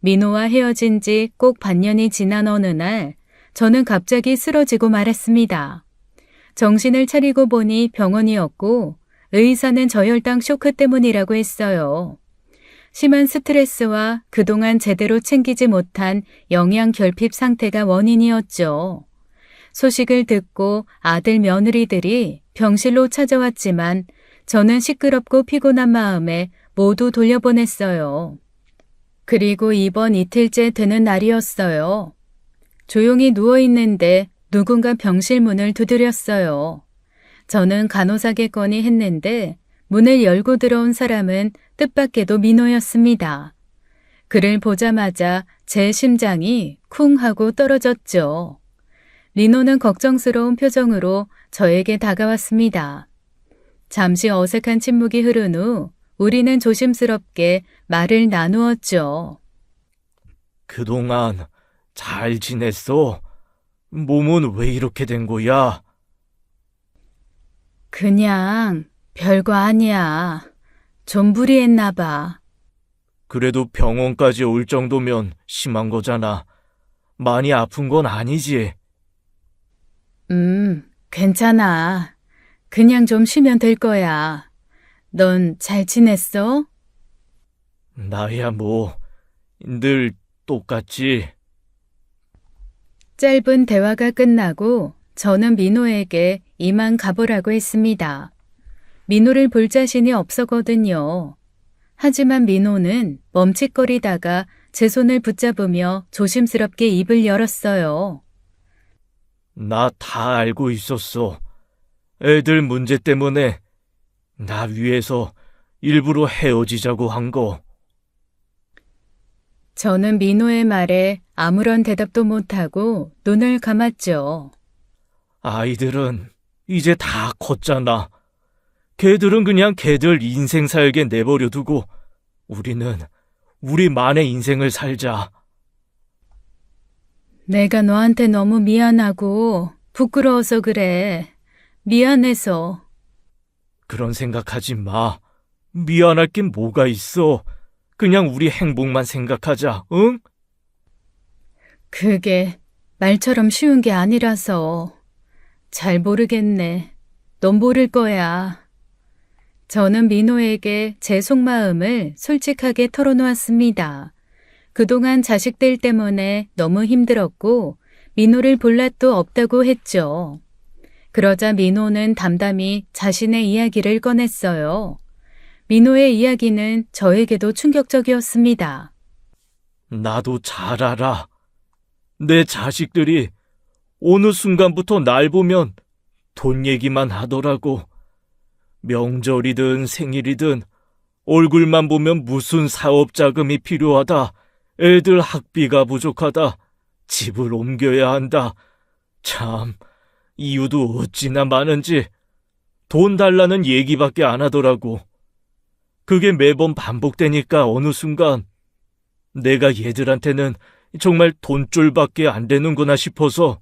[SPEAKER 1] 민호와 헤어진 지 꼭 반년이 지난 어느 날 저는 갑자기 쓰러지고 말았습니다. 정신을 차리고 보니 병원이었고 의사는 저혈당 쇼크 때문이라고 했어요. 심한 스트레스와 그동안 제대로 챙기지 못한 영양 결핍 상태가 원인이었죠. 소식을 듣고 아들 며느리들이 병실로 찾아왔지만 저는 시끄럽고 피곤한 마음에 모두 돌려보냈어요. 그리고 입원 이틀째 되는 날이었어요. 조용히 누워있는데 누군가 병실 문을 두드렸어요. 저는 간호사겠거니 했는데 문을 열고 들어온 사람은 뜻밖에도 민호였습니다. 그를 보자마자 제 심장이 쿵 하고 떨어졌죠. 민호는 걱정스러운 표정으로 저에게 다가왔습니다. 잠시 어색한 침묵이 흐른 후 우리는 조심스럽게 말을 나누었죠.
[SPEAKER 2] 그동안 잘 지냈어? 몸은 왜 이렇게 된 거야?
[SPEAKER 1] 그냥 별거 아니야. 좀 무리했나 봐.
[SPEAKER 2] 그래도 병원까지 올 정도면 심한 거잖아. 많이 아픈 건 아니지?
[SPEAKER 1] 괜찮아. 그냥 좀 쉬면 될 거야. 넌 잘 지냈어?
[SPEAKER 2] 나야 뭐, 늘 똑같지.
[SPEAKER 1] 짧은 대화가 끝나고 저는 민호에게 이만 가보라고 했습니다. 민호를 볼 자신이 없었거든요. 하지만 민호는 멈칫거리다가 제 손을 붙잡으며 조심스럽게 입을 열었어요.
[SPEAKER 2] 나 다 알고 있었어. 애들 문제 때문에 나 위해서 일부러 헤어지자고 한 거.
[SPEAKER 1] 저는 민호의 말에 아무런 대답도 못하고 눈을 감았죠.
[SPEAKER 2] 아이들은 이제 다 컸잖아. 걔들은 그냥 걔들 인생 살게 내버려 두고 우리는 우리만의 인생을 살자.
[SPEAKER 1] 내가 너한테 너무 미안하고 부끄러워서 그래. 미안해서.
[SPEAKER 2] 그런 생각하지 마. 미안할 게 뭐가 있어. 그냥 우리 행복만 생각하자, 응?
[SPEAKER 1] 그게 말처럼 쉬운 게 아니라서. 잘 모르겠네. 넌 모를 거야. 저는 민호에게 제 속마음을 솔직하게 털어놓았습니다. 그동안 자식들 때문에 너무 힘들었고 민호를 볼 낯도 없다고 했죠. 그러자 민호는 담담히 자신의 이야기를 꺼냈어요. 민호의 이야기는 저에게도 충격적이었습니다.
[SPEAKER 2] 나도 잘 알아. 내 자식들이 어느 순간부터 날 보면 돈 얘기만 하더라고. 명절이든 생일이든 얼굴만 보면 무슨 사업 자금이 필요하다. 애들 학비가 부족하다. 집을 옮겨야 한다. 참, 이유도 어찌나 많은지 돈 달라는 얘기밖에 안 하더라고. 그게 매번 반복되니까 어느 순간 내가 얘들한테는 정말 돈줄밖에 안 되는구나 싶어서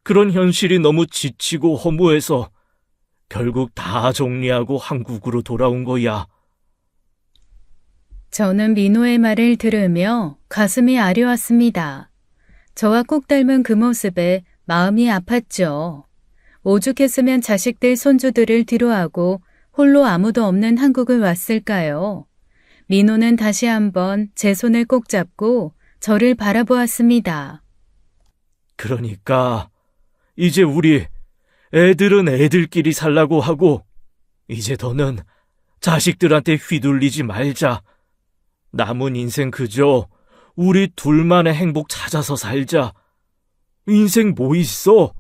[SPEAKER 2] 그런 현실이 너무 지치고 허무해서 결국 다 정리하고 한국으로 돌아온 거야.
[SPEAKER 1] 저는 민호의 말을 들으며 가슴이 아려왔습니다. 저와 꼭 닮은 그 모습에 마음이 아팠죠. 오죽했으면 자식들 손주들을 뒤로하고 홀로 아무도 없는 한국을 왔을까요? 민호는 다시 한번 제 손을 꼭 잡고 저를 바라보았습니다.
[SPEAKER 2] 그러니까 이제 우리 애들은 애들끼리 살라고 하고 이제 더는 자식들한테 휘둘리지 말자. 남은 인생 그저 우리 둘만의 행복 찾아서 살자. 인생 뭐 있어?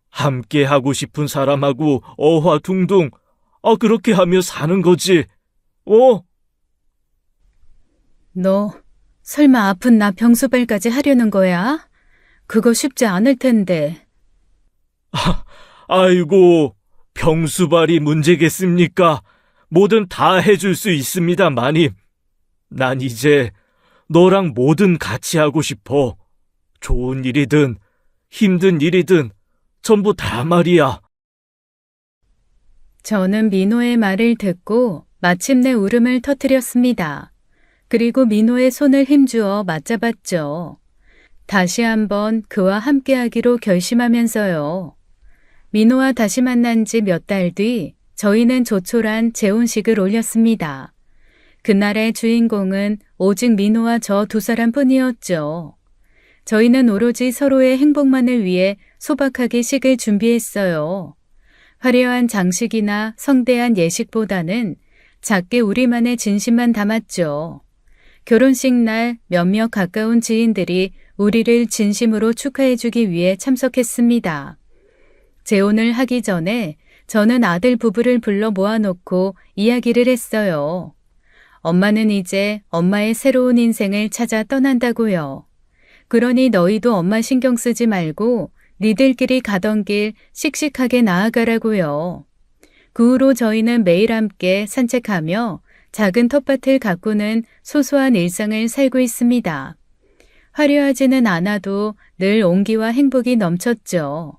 [SPEAKER 2] 함께 하고 싶은 사람하고 어화둥둥 그렇게 하며 사는 거지.
[SPEAKER 1] 너 설마 아픈 나 병수발까지 하려는 거야? 그거 쉽지 않을 텐데.
[SPEAKER 2] 아이고, 병수발이 문제겠습니까? 뭐든 다 해줄 수 있습니다, 마님. 난 이제 너랑 뭐든 같이 하고 싶어. 좋은 일이든 힘든 일이든 전부 다 말이야.
[SPEAKER 1] 저는 민호의 말을 듣고 마침내 울음을 터뜨렸습니다. 그리고 민호의 손을 힘주어 맞잡았죠. 다시 한번 그와 함께하기로 결심하면서요. 민호와 다시 만난 지 몇 달 뒤 저희는 조촐한 재혼식을 올렸습니다. 그날의 주인공은 오직 민호와 저 두 사람뿐이었죠. 저희는 오로지 서로의 행복만을 위해 소박하게 식을 준비했어요. 화려한 장식이나 성대한 예식보다는 작게 우리만의 진심만 담았죠. 결혼식 날 몇몇 가까운 지인들이 우리를 진심으로 축하해주기 위해 참석했습니다. 재혼을 하기 전에 저는 아들 부부를 불러 모아놓고 이야기를 했어요. 엄마는 이제 엄마의 새로운 인생을 찾아 떠난다고요. 그러니 너희도 엄마 신경 쓰지 말고 니들끼리 가던 길 씩씩하게 나아가라고요. 그 후로 저희는 매일 함께 산책하며 작은 텃밭을 가꾸는 소소한 일상을 살고 있습니다. 화려하지는 않아도 늘 온기와 행복이 넘쳤죠.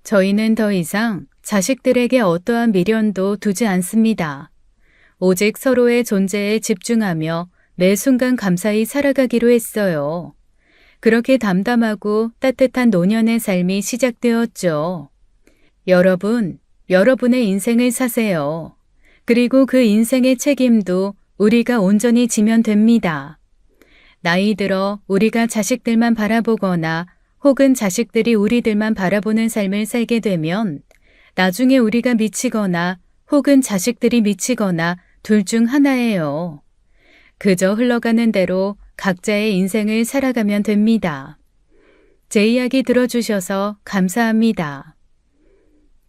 [SPEAKER 1] 저희는 더 이상 자식들에게 어떠한 미련도 두지 않습니다. 오직 서로의 존재에 집중하며 매 순간 감사히 살아가기로 했어요. 그렇게 담담하고 따뜻한 노년의 삶이 시작되었죠. 여러분, 여러분의 인생을 사세요. 그리고 그 인생의 책임도 우리가 온전히 지면 됩니다. 나이 들어 우리가 자식들만 바라보거나 혹은 자식들이 우리들만 바라보는 삶을 살게 되면 나중에 우리가 미치거나 혹은 자식들이 미치거나 둘 중 하나예요. 그저 흘러가는 대로 각자의 인생을 살아가면 됩니다. 제 이야기 들어주셔서 감사합니다.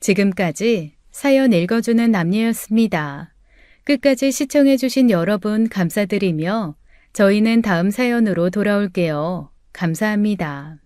[SPEAKER 1] 지금까지 사연 읽어주는 남녀였습니다. 끝까지 시청해주신 여러분 감사드리며 저희는 다음 사연으로 돌아올게요. 감사합니다.